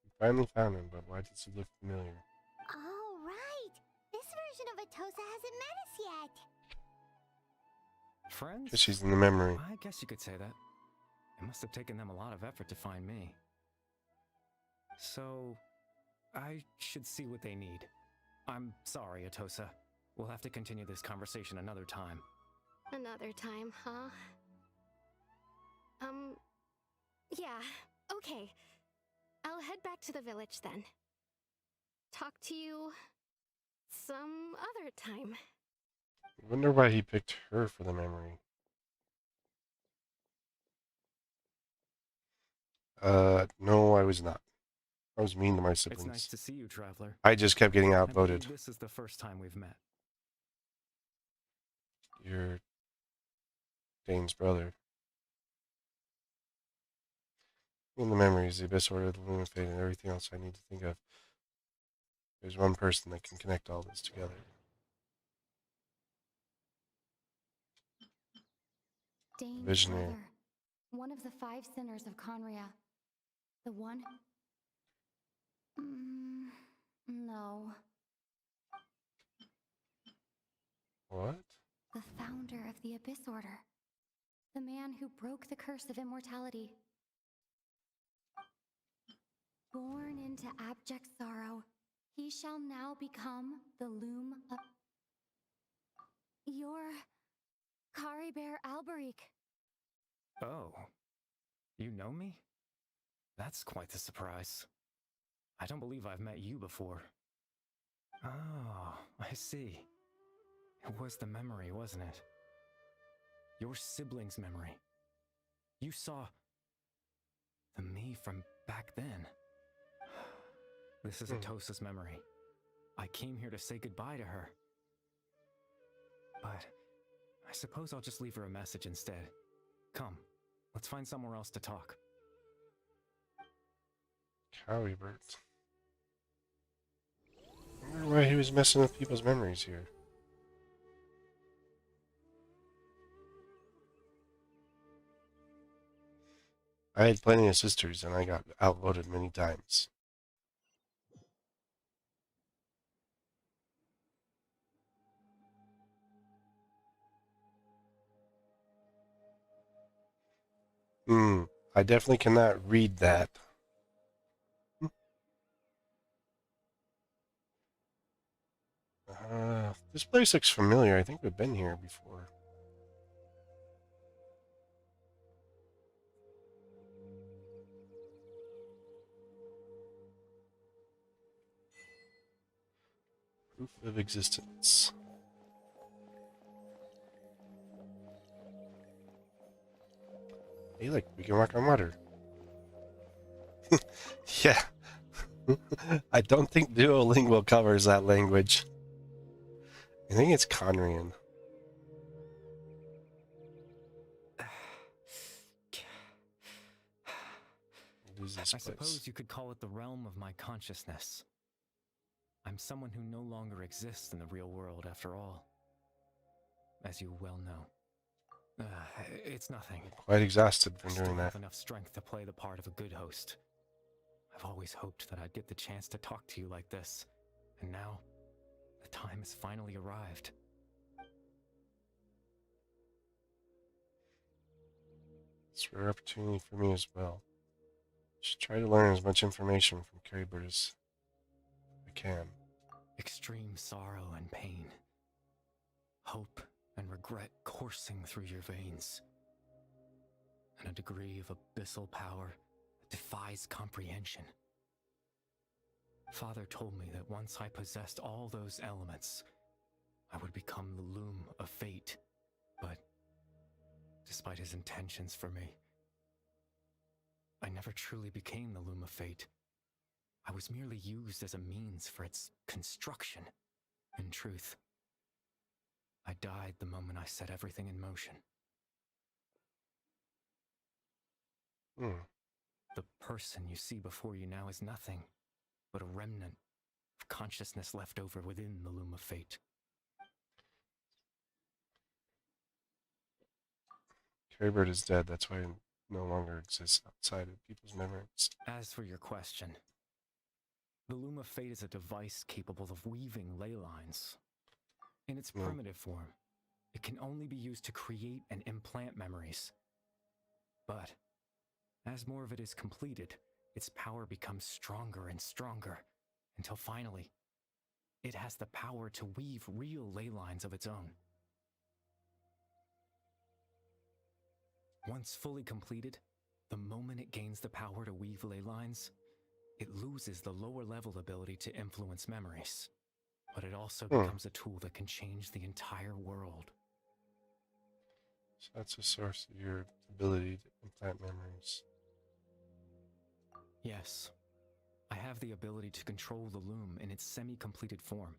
We finally found him, but why does he look familiar? Oh, right! This version of Atosa hasn't met us yet. Friends? Because she's in the memory. I guess you could say that. It must have taken them a lot of effort to find me. So, I should see what they need. I'm sorry, Atosa. We'll have to continue this conversation another time. Another time, huh? Yeah, okay. I'll head back to the village then. Talk to you some other time. I wonder why he picked her for the memory. No, I was not. I was mean to my It's nice siblings. to see you, traveler. I just kept getting I outvoted. believe this is the first time we've met. You're Dane's brother. In the memories, the Abyss Order, the Lunar Fate, and everything else I need to think of. There's one person that can connect all this together. Dane's Visionary. brother. One of the 5 sinners of Conria. The one... no. What? The founder of the Abyss Order. The man who broke the curse of immortality. Born into abject sorrow, he shall now become the loom of... You're... Caribert Alberic. Oh. You know me? That's quite the surprise. I don't believe I've met you before. Oh, I see. It was the memory, wasn't it? Your sibling's memory. You saw... the me from back then. This is Atosa's memory. I came here to say goodbye to her. But I suppose I'll just leave her a message instead. Come, let's find somewhere else to talk. Cowybert. I wonder why he was messing with people's memories here. I had plenty of sisters, and I got outvoted many times. I definitely cannot read that. This place looks familiar. I think we've been here before. Proof of existence. Hey, look, we can walk on water. Yeah. I don't think Duolingo covers that language. I think it's Conrian. What is this I place? suppose you could call it the realm of my consciousness. I'm someone who no longer exists in the real world after all. As you well know. It's nothing. Quite exhausted I from still doing that. have enough strength to play the part of a good host. I've always hoped that I'd get the chance to talk to you like this. And now, the time has finally arrived. It's a rare opportunity for me as well. Should try to learn as much information from Carrybird as I can. Extreme sorrow and pain. Hope and regret coursing through your veins. And a degree of abyssal power that defies comprehension. Father told me that once I possessed all those elements, I would become the loom of fate. But despite his intentions for me, I never truly became the loom of fate. I was merely used as a means for its construction. In truth, I died the moment I set everything in motion. The person you see before you now is nothing but a remnant of consciousness left over within the loom of fate. Carrybird is dead, that's why it no longer exists outside of people's memories. As for your question, the loom of fate is a device capable of weaving ley lines. In its primitive form, it can only be used to create and implant memories. But as more of it is completed, its power becomes stronger and stronger, until finally, it has the power to weave real ley lines of its own. Once fully completed, the moment it gains the power to weave ley lines, it loses the lower level ability to influence memories. But it also becomes a tool that can change the entire world. So that's a source of your ability to implant memories. Yes, I have the ability to control the loom in its semi-completed form.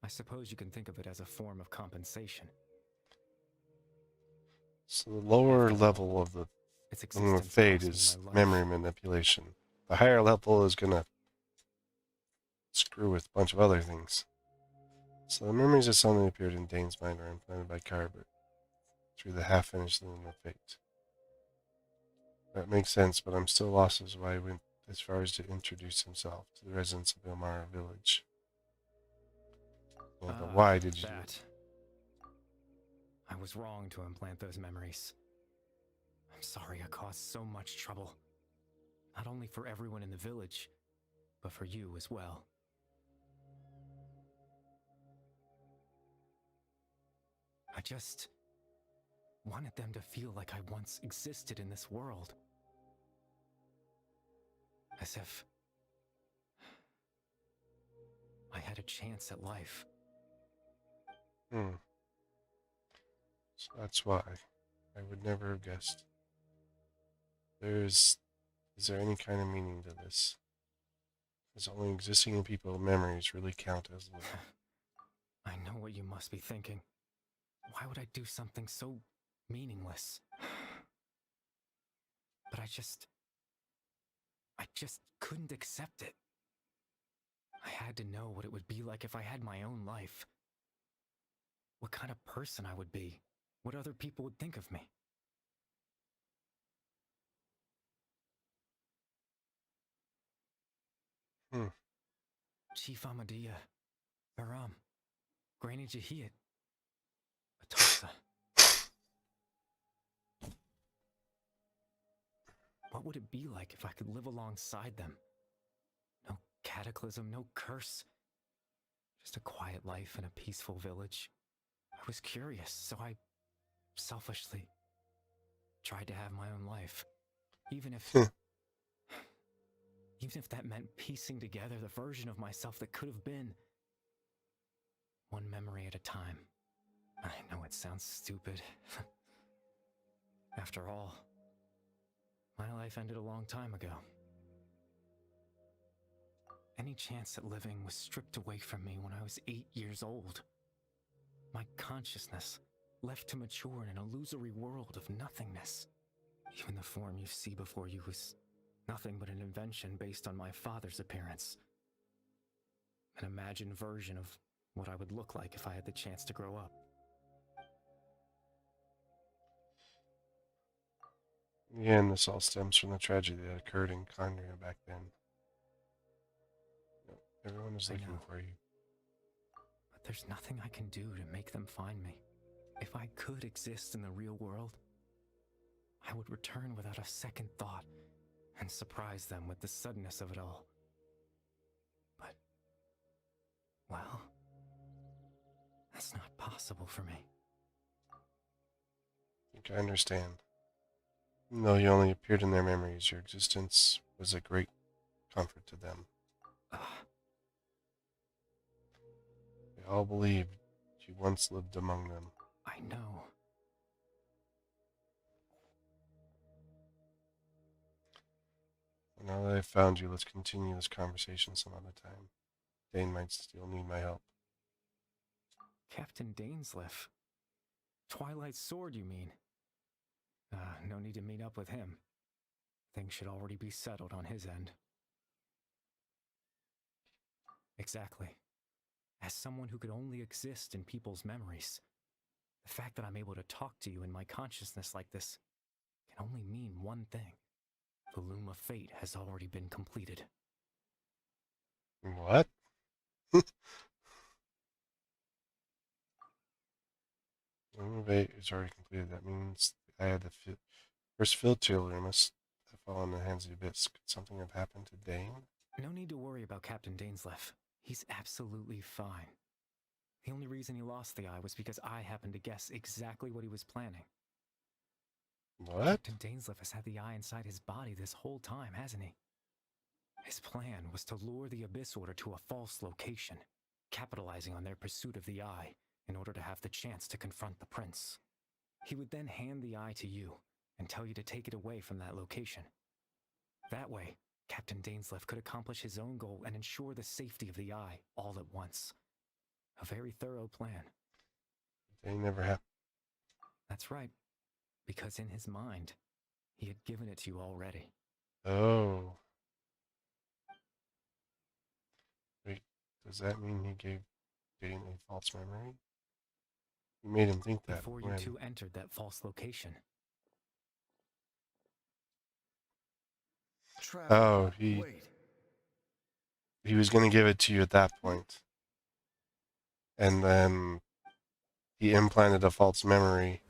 I suppose you can think of it as a form of compensation. So the lower level of the Loom of Fate is memory manipulation. The higher level is gonna screw with a bunch of other things. So the memories of something appeared in Dane's mind are implanted by Carrybird through the half-finished Loom of Fate. That makes sense, but I'm still lost as to why he went as far as to introduce himself to the residents of Ilmara village. Yeah, but why did you do it? I was wrong to implant those memories. I'm sorry I caused so much trouble. Not only for everyone in the village, but for you as well. I just wanted them to feel like I once existed in this world. As if I had a chance at life. So that's why. I would never have guessed. Is there any kind of meaning to this? Does only existing in people's memories really count as living? I know what you must be thinking. Why would I do something so meaningless? But I just couldn't accept it. I had to know what it would be like if I had my own life. What kind of person I would be. What other people would think of me. Chief Amadia, Baram, Granny Jahiyat, Atosa. What would it be like if I could live alongside them? No cataclysm, no curse. Just a quiet life in a peaceful village. I was curious, so I selfishly tried to have my own life. Even if that meant piecing together the version of myself that could have been. One memory at a time. I know it sounds stupid. After all, my life ended a long time ago. Any chance at living was stripped away from me when I was 8 years old. My consciousness left to mature in an illusory world of nothingness. Even the form you see before you was nothing but an invention based on my father's appearance. An imagined version of what I would look like if I had the chance to grow up. Yeah, and this all stems from the tragedy that occurred in Conria back then. Everyone is looking for you. But there's nothing I can do to make them find me. If I could exist in the real world, I would return without a second thought and surprise them with the suddenness of it all. But, well, that's not possible for me. I think I understand. Even though you only appeared in their memories, your existence was a great comfort to them. They all believed you once lived among them. I know. Now that I've found you, let's continue this conversation some other time. Dane might still need my help. Captain Dainsleif. Twilight Sword, you mean? No need to meet up with him. Things should already be settled on his end. Exactly. As someone who could only exist in people's memories, the fact that I'm able to talk to you in my consciousness like this can only mean one thing. The Loom of Fate has already been completed. What? Loom of Fate is already completed. That means I had the first field tailor must have fallen in the hands of the abyss. Could something have happened to Dane? No need to worry about Captain Dainsleif. He's absolutely fine. The only reason he lost the eye was because I happened to guess exactly what he was planning. What? Captain Dainsleif has had the eye inside his body this whole time, hasn't he? His plan was to lure the Abyss Order to a false location, capitalizing on their pursuit of the eye in order to have the chance to confront the prince. He would then hand the eye to you and tell you to take it away from that location. That way, Captain Dainsleif could accomplish his own goal and ensure the safety of the eye all at once. A very thorough plan. Dane never happened. That's right, because in his mind, he had given it to you already. Oh. Wait, does that mean he gave Dane a false memory? He made him think that. Before you two entered that false location. Oh, he was going to give it to you at that point. And then he implanted a false memory.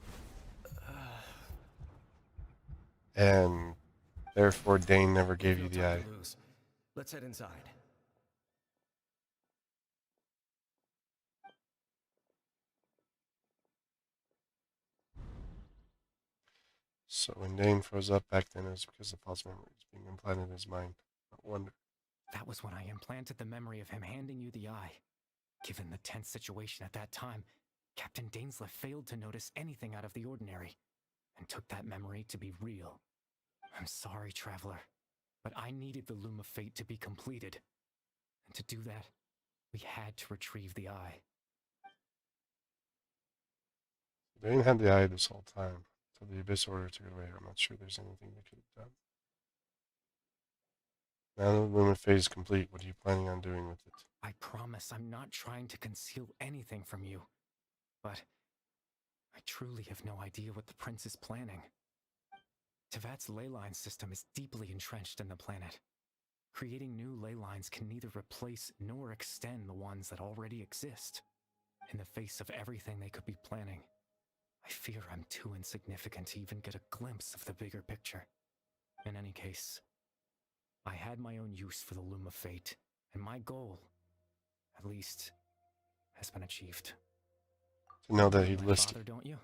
And therefore Dane never gave you the eye. Let's head inside. So when Dane froze up back then, it was because the false memory was being implanted in his mind. No wonder. That was when I implanted the memory of him handing you the eye. Given the tense situation at that time, Captain Dainsleif failed to notice anything out of the ordinary, and took that memory to be real. I'm sorry, Traveler, but I needed the Loom of Fate to be completed. And to do that, we had to retrieve the eye. Dane had the eye this whole time. So the Abyss Order took it away. I'm not sure there's anything they could have done. Now the Loom of Fate is complete. What are you planning on doing with it? I promise I'm not trying to conceal anything from you, but I truly have no idea what the prince is planning. Tevat's ley line system is deeply entrenched in the planet. Creating new ley lines can neither replace nor extend the ones that already exist. In the face of everything they could be planning, I fear I'm too insignificant to even get a glimpse of the bigger picture. In any case, I had my own use for the Loom of Fate, and my goal, at least, has been achieved. To know that he My listed. father, don't you?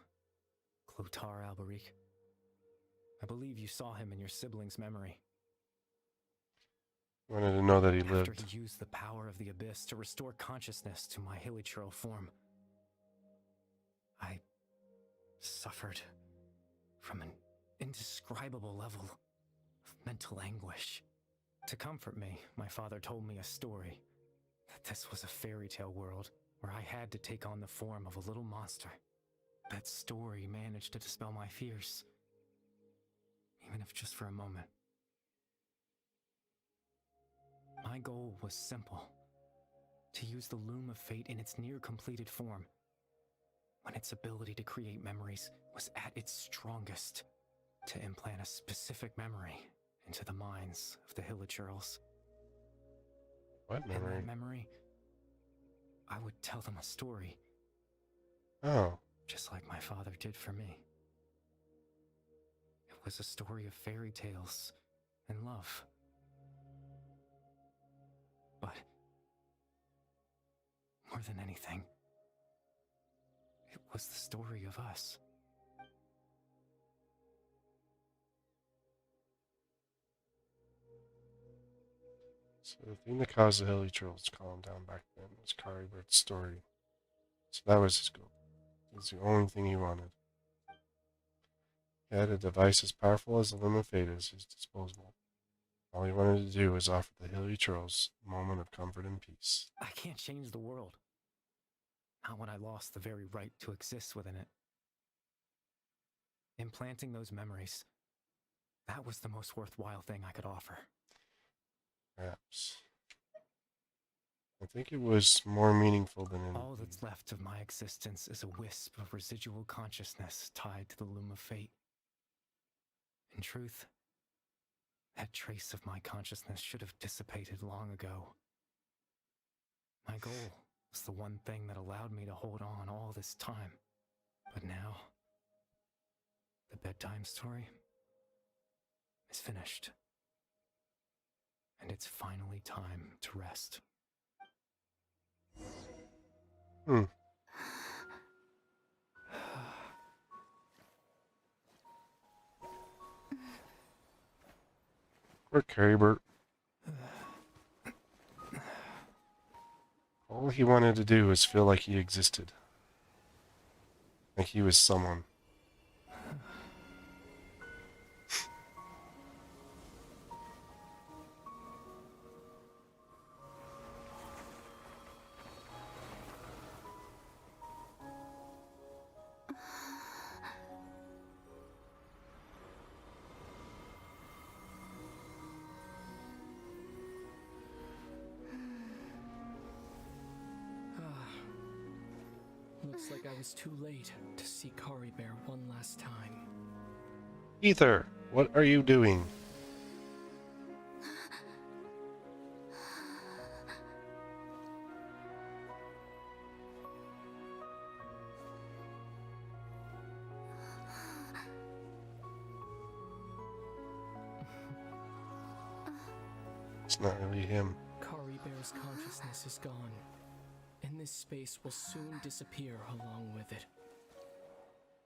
Clotar Alberic. I believe you saw him in your sibling's memory. Wanted to know that he After lived. he used the power of the Abyss to restore consciousness to my hilichurl form, I suffered from an indescribable level of mental anguish. To comfort me, my father told me a story, that this was a fairy tale world where I had to take on the form of a little monster. That story managed to dispel my fears, even if just for a moment. My goal was simple: to use the Loom of Fate in its near-completed form, when its ability to create memories was at its strongest, to implant a specific memory into the minds of the hilichurls. What In memory? that memory, I would tell them a story, Oh. just like my father did for me. It was a story of fairy tales and love. But more than anything, it was the story of us. So the thing that caused the Hilly Trolls to calm down back then was Caribert's story. So that was his goal. That's the only thing he wanted. He had a device as powerful as the Loom of Fate at his disposal. All he wanted to do was offer the Hilly Trolls a moment of comfort and peace. I can't change the world. Not when I lost the very right to exist within it. Implanting those memories, that was the most worthwhile thing I could offer. Perhaps. I think it was more meaningful than anything. All that's left of my existence is a wisp of residual consciousness tied to the Loom of Fate. In truth, that trace of my consciousness should have dissipated long ago. My goal was the one thing that allowed me to hold on all this time. But now, the bedtime story is finished. And it's finally time to rest. Poor Caribert. All he wanted to do was feel like he existed. Like he was someone. Looks like I was too late to see Kari Bear one last time. Ether, what are you doing? It's not really him. Kari Bear's consciousness is gone, and this space will soon disappear along with it.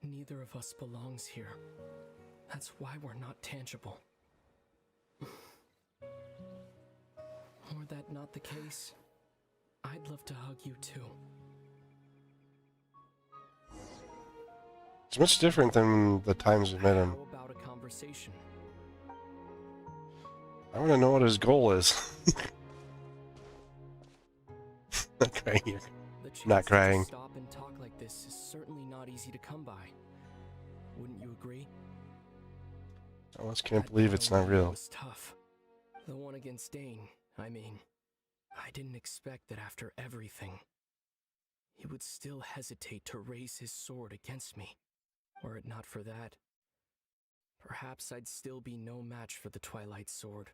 Neither of us belongs here. That's why we're not tangible. Were that not the case, I'd love to hug you too. It's much different than the times we met him. How about a conversation? I want to know what his goal is. Not crying here. The chance Not crying. to stop and talk like this is certainly not easy to come by. Wouldn't you agree? I almost can't That believe it's not battle real. was tough. The one against Dane, I mean. I didn't expect that after everything, he would still hesitate to raise his sword against me. Were it not for that, perhaps I'd still be no match for the Twilight Sword.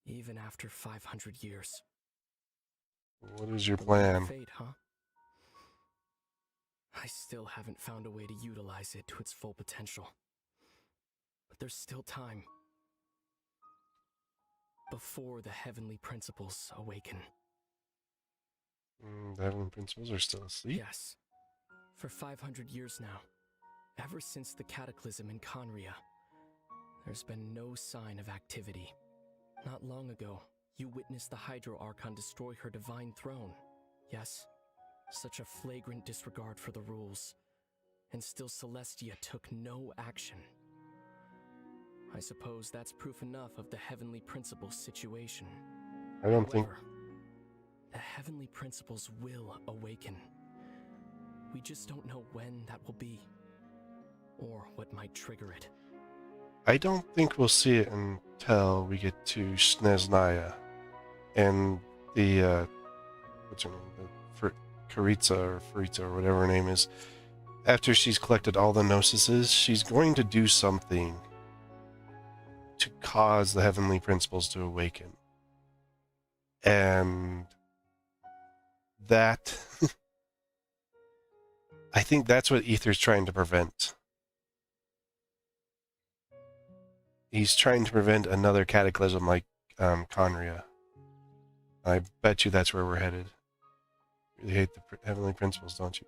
Even after 500 years. What is your The plan? fate, huh? I still haven't found a way to utilize it to its full potential. But there's still time. Before the heavenly principles awaken. The heavenly principles are still asleep? Yes. For 500 years now, ever since the cataclysm in Conria, there's been no sign of activity. Not long ago, you witnessed the Hydro Archon destroy her divine throne. Yes? Such a flagrant disregard for the rules. And still Celestia took no action. I suppose that's proof enough of the heavenly principles situation. I don't think... However, the heavenly principles will awaken. We just don't know when that will be, or what might trigger it. I don't think we'll see it until we get to Sneznaya and the, what's her name? The Karitsa or whatever her name is. After she's collected all the Gnosises, she's going to do something to cause the heavenly principles to awaken. And that... I think that's what Aether's trying to prevent. He's trying to prevent another cataclysm like Conria. I bet you that's where we're headed. You really hate the heavenly principles, don't you?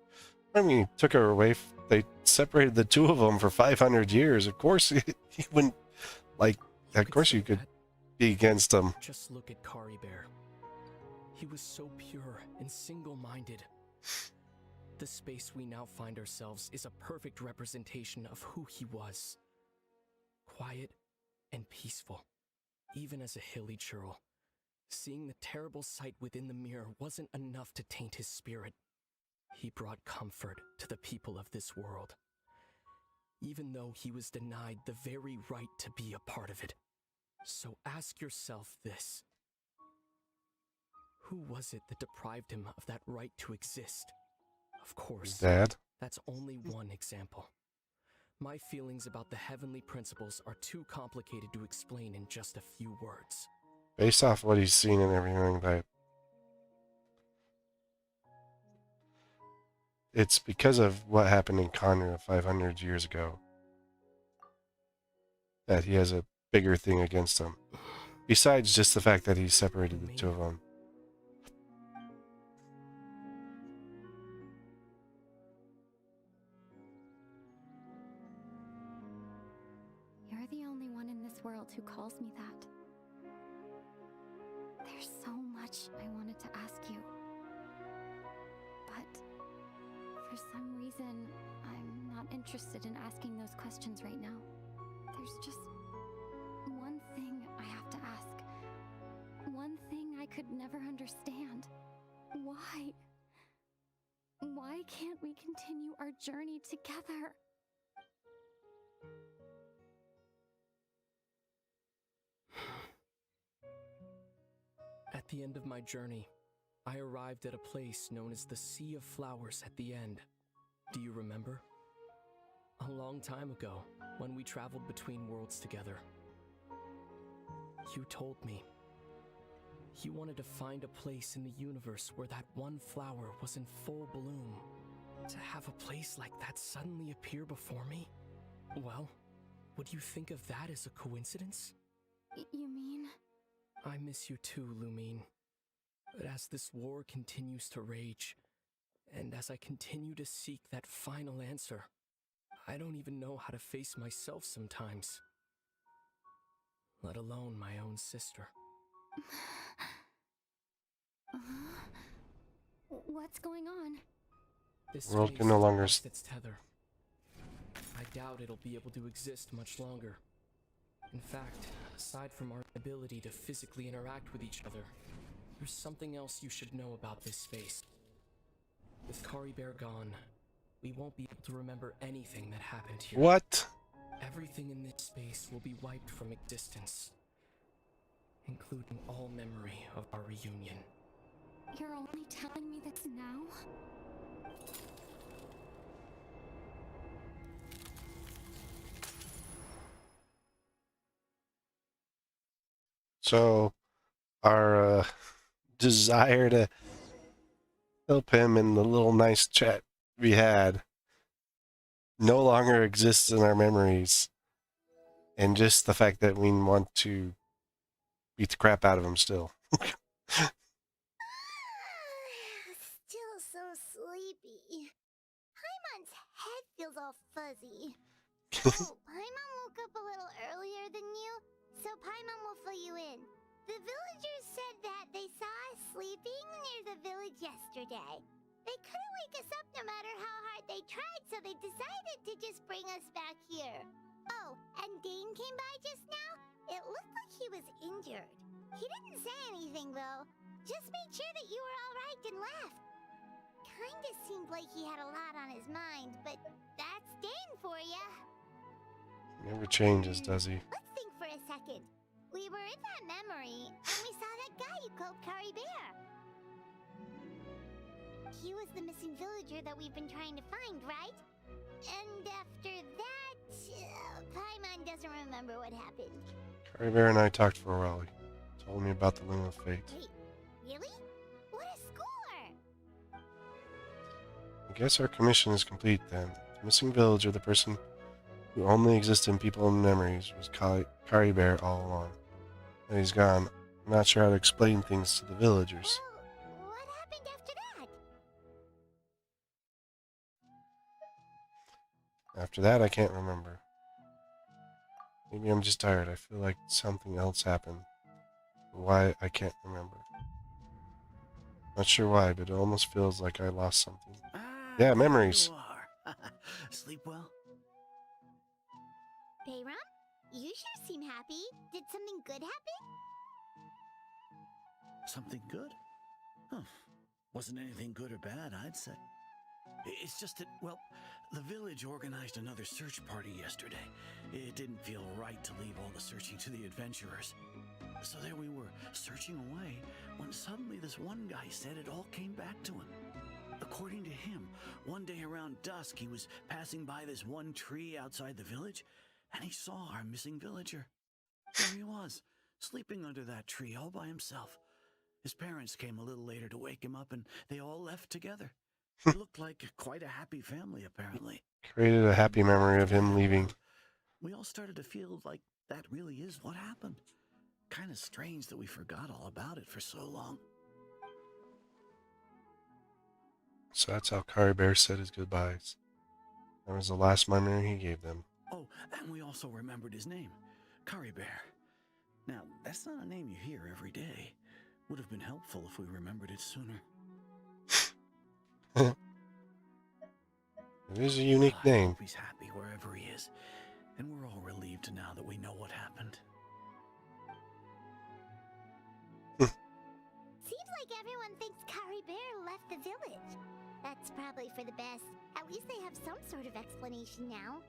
I mean, he took her away. They separated the two of them for 500 years. Of course, he wouldn't, like, of course you could be against them. Just look at Kari Bear. He was so pure and single-minded. The space we now find ourselves is a perfect representation of who he was. Quiet and peaceful, even as a hilly churl. Seeing the terrible sight within the mirror wasn't enough to taint his spirit. He brought comfort to the people of this world, even though he was denied the very right to be a part of it. So ask yourself this. Who was it that deprived him of that right to exist? Of course, Dad? That's only one example. My feelings about the heavenly principles are too complicated to explain in just a few words. Based off what he's seen and everything, that it's because of what happened in Conria 500 years ago that he has a bigger thing against him. Besides just the fact that he separated the two of them. You're the only one in this world who calls me that. There's so much I wanted to ask you. But for some reason, I'm not interested in asking those questions right now. There's just one thing I have to ask. One thing I could never understand. Why? Why can't we continue our journey together? At the end of my journey, I arrived at a place known as the Sea of Flowers at the end. Do you remember? A long time ago, when we traveled between worlds together. You told me you wanted to find a place in the universe where that one flower was in full bloom. To have a place like that suddenly appear before me? Well, would you think of that as a coincidence? You mean? I miss you too, Lumine. But as this war continues to rage, and as I continue to seek that final answer, I don't even know how to face myself sometimes. Let alone my own sister. What's going on? This World space can no has longer lost its tether. I doubt it'll be able to exist much longer. In fact, aside from our ability to physically interact with each other, there's something else you should know about this space. With Kari Bear gone, we won't be able to remember anything that happened here. What? Everything in this space will be wiped from existence, including all memory of our reunion. You're only telling me this now? So, our desire to help him in the little nice chat we had no longer exists in our memories. And just the fact that we want to beat the crap out of him still. Still so sleepy. Paimon's head feels all fuzzy. Oh, Paimon woke up a little earlier than you, so Paimon will fill you in. The villagers said that they saw us sleeping near the village yesterday. They couldn't wake us up no matter how hard they tried, so they decided to just bring us back here. Oh, and Dane came by just now. It looked like he was injured. He didn't say anything, though. Just made sure that you were all right and left. Kinda seemed like he had a lot on his mind, but that's Dane for ya. Never changes, does he? Let's think for a second. We were in that memory, and we saw that guy you called Kari Bear. He was the missing villager that we've been trying to find, right? And after that, Paimon doesn't remember what happened. Kari Bear and I talked for a while. He told me about the Loom of Fate. Wait, really? What a score! I guess our commission is complete then. The missing villager, the person who only exists in people and memories, was Kari Bear all along. And he's gone. I'm not sure how to explain things to the villagers. Well, what happened after that? After that, I can't remember. Maybe I'm just tired. I feel like something else happened. Why, I can't remember. Not sure why, but it almost feels like I lost something. Yeah, there memories. you are. Sleep well? Bayram? You sure seem happy. Did something good happen? Something good? Huh. Wasn't anything good or bad, I'd say. It's just that, well, the village organized another search party yesterday. It didn't feel right to leave all the searching to the adventurers. So there we were, searching away, when suddenly this one guy said it all came back to him. According to him, one day around dusk, he was passing by this one tree outside the village, and he saw our missing villager. There he was, sleeping under that tree all by himself. His parents came a little later to wake him up, and they all left together. It looked like quite a happy family, apparently. Created a happy memory of him leaving. We all started to feel like that really is what happened. Kind of strange that we forgot all about it for so long. So that's how Kari Bear said his goodbyes. That was the last memory he gave them. Oh, and we also remembered his name, Kari Bear. Now, that's not a name you hear every day. Would have been helpful if we remembered it sooner. It is a unique I name. hope he's happy wherever he is, and we're all relieved now that we know what happened. Seems like everyone thinks Kari Bear left the village. That's probably for the best. At least they have some sort of explanation now.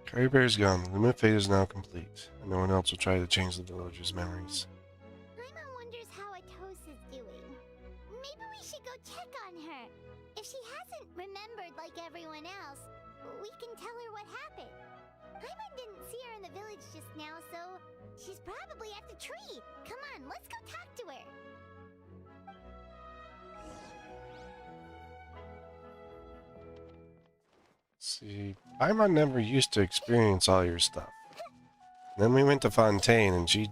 Kari Bear's gone. The Loom of Fate is now complete, and no one else will try to change the villagers' memories. Paimon wonders how Atos is doing. Maybe we should go check on her. If she hasn't remembered like everyone else, we can tell her what happened. Paimon didn't see her in the village just now, so she's probably at the tree. Come on, let's go talk to her. See, Paimon never used to experience all your stuff. Then we went to Fontaine, and she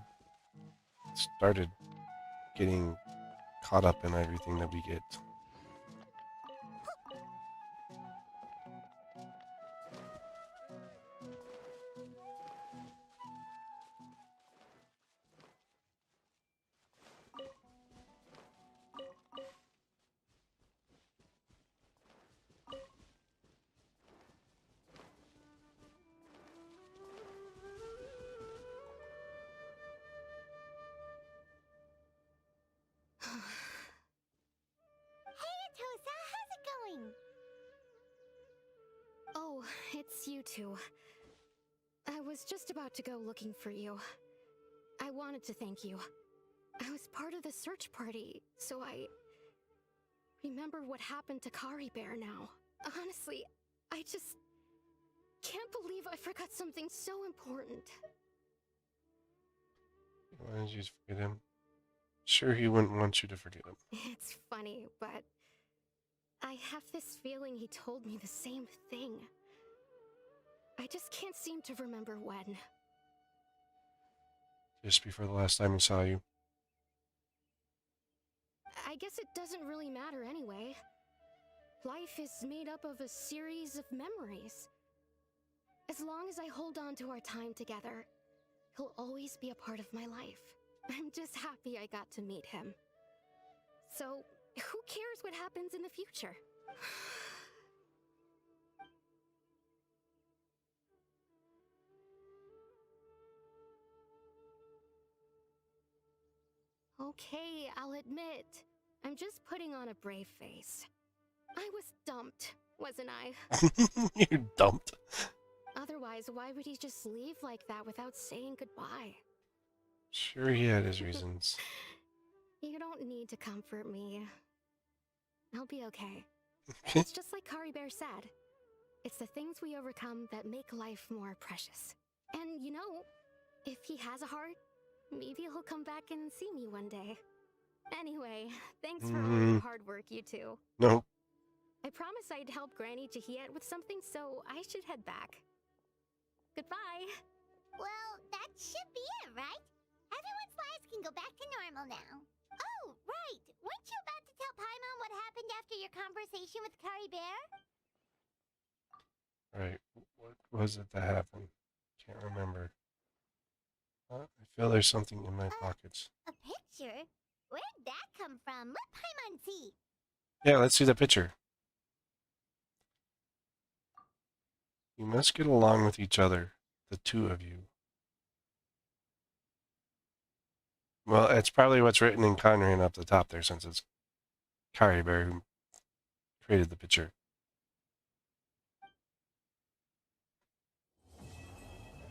started getting caught up in everything that we get. Hey, Atosa, how's it going? Oh, it's you two. I was just about to go looking for you. I wanted to thank you. I was part of the search party, so I remember what happened to Kari Bear now. Honestly, I just can't believe I forgot something so important. Why did you forget him? Sure, he wouldn't want you to forget him. It's funny, but I have this feeling he told me the same thing. I just can't seem to remember when. Just before the last time we saw you. I guess it doesn't really matter anyway. Life is made up of a series of memories. As long as I hold on to our time together, he'll always be a part of my life. I'm just happy I got to meet him. So, who cares what happens in the future? Okay, I'll admit, I'm just putting on a brave face. I was dumped, wasn't I? You dumped. Otherwise, why would he just leave like that without saying goodbye? Sure, he had his reasons. You don't need to comfort me. I'll be okay. Okay. It's just like Kari Bear said. It's the things we overcome that make life more precious. And you know, if he has a heart, maybe he'll come back and see me one day. Anyway, thanks for all your hard work, you two. No. I promised I'd help Granny Jahiet with something, so I should head back. Goodbye. Well, that should be it, right? Everyone's lives can go back to normal now. Oh, right. Weren't you about to tell Paimon what happened after your conversation with Kari Bear? Right. What was it that happened? Can't remember. I feel there's something in my pockets. A picture? Where'd that come from? Let Paimon see. Yeah, let's see the picture. You must get along with each other, the two of you. Well, it's probably what's written in Conran up the top there, since it's Kari Bear who created the picture.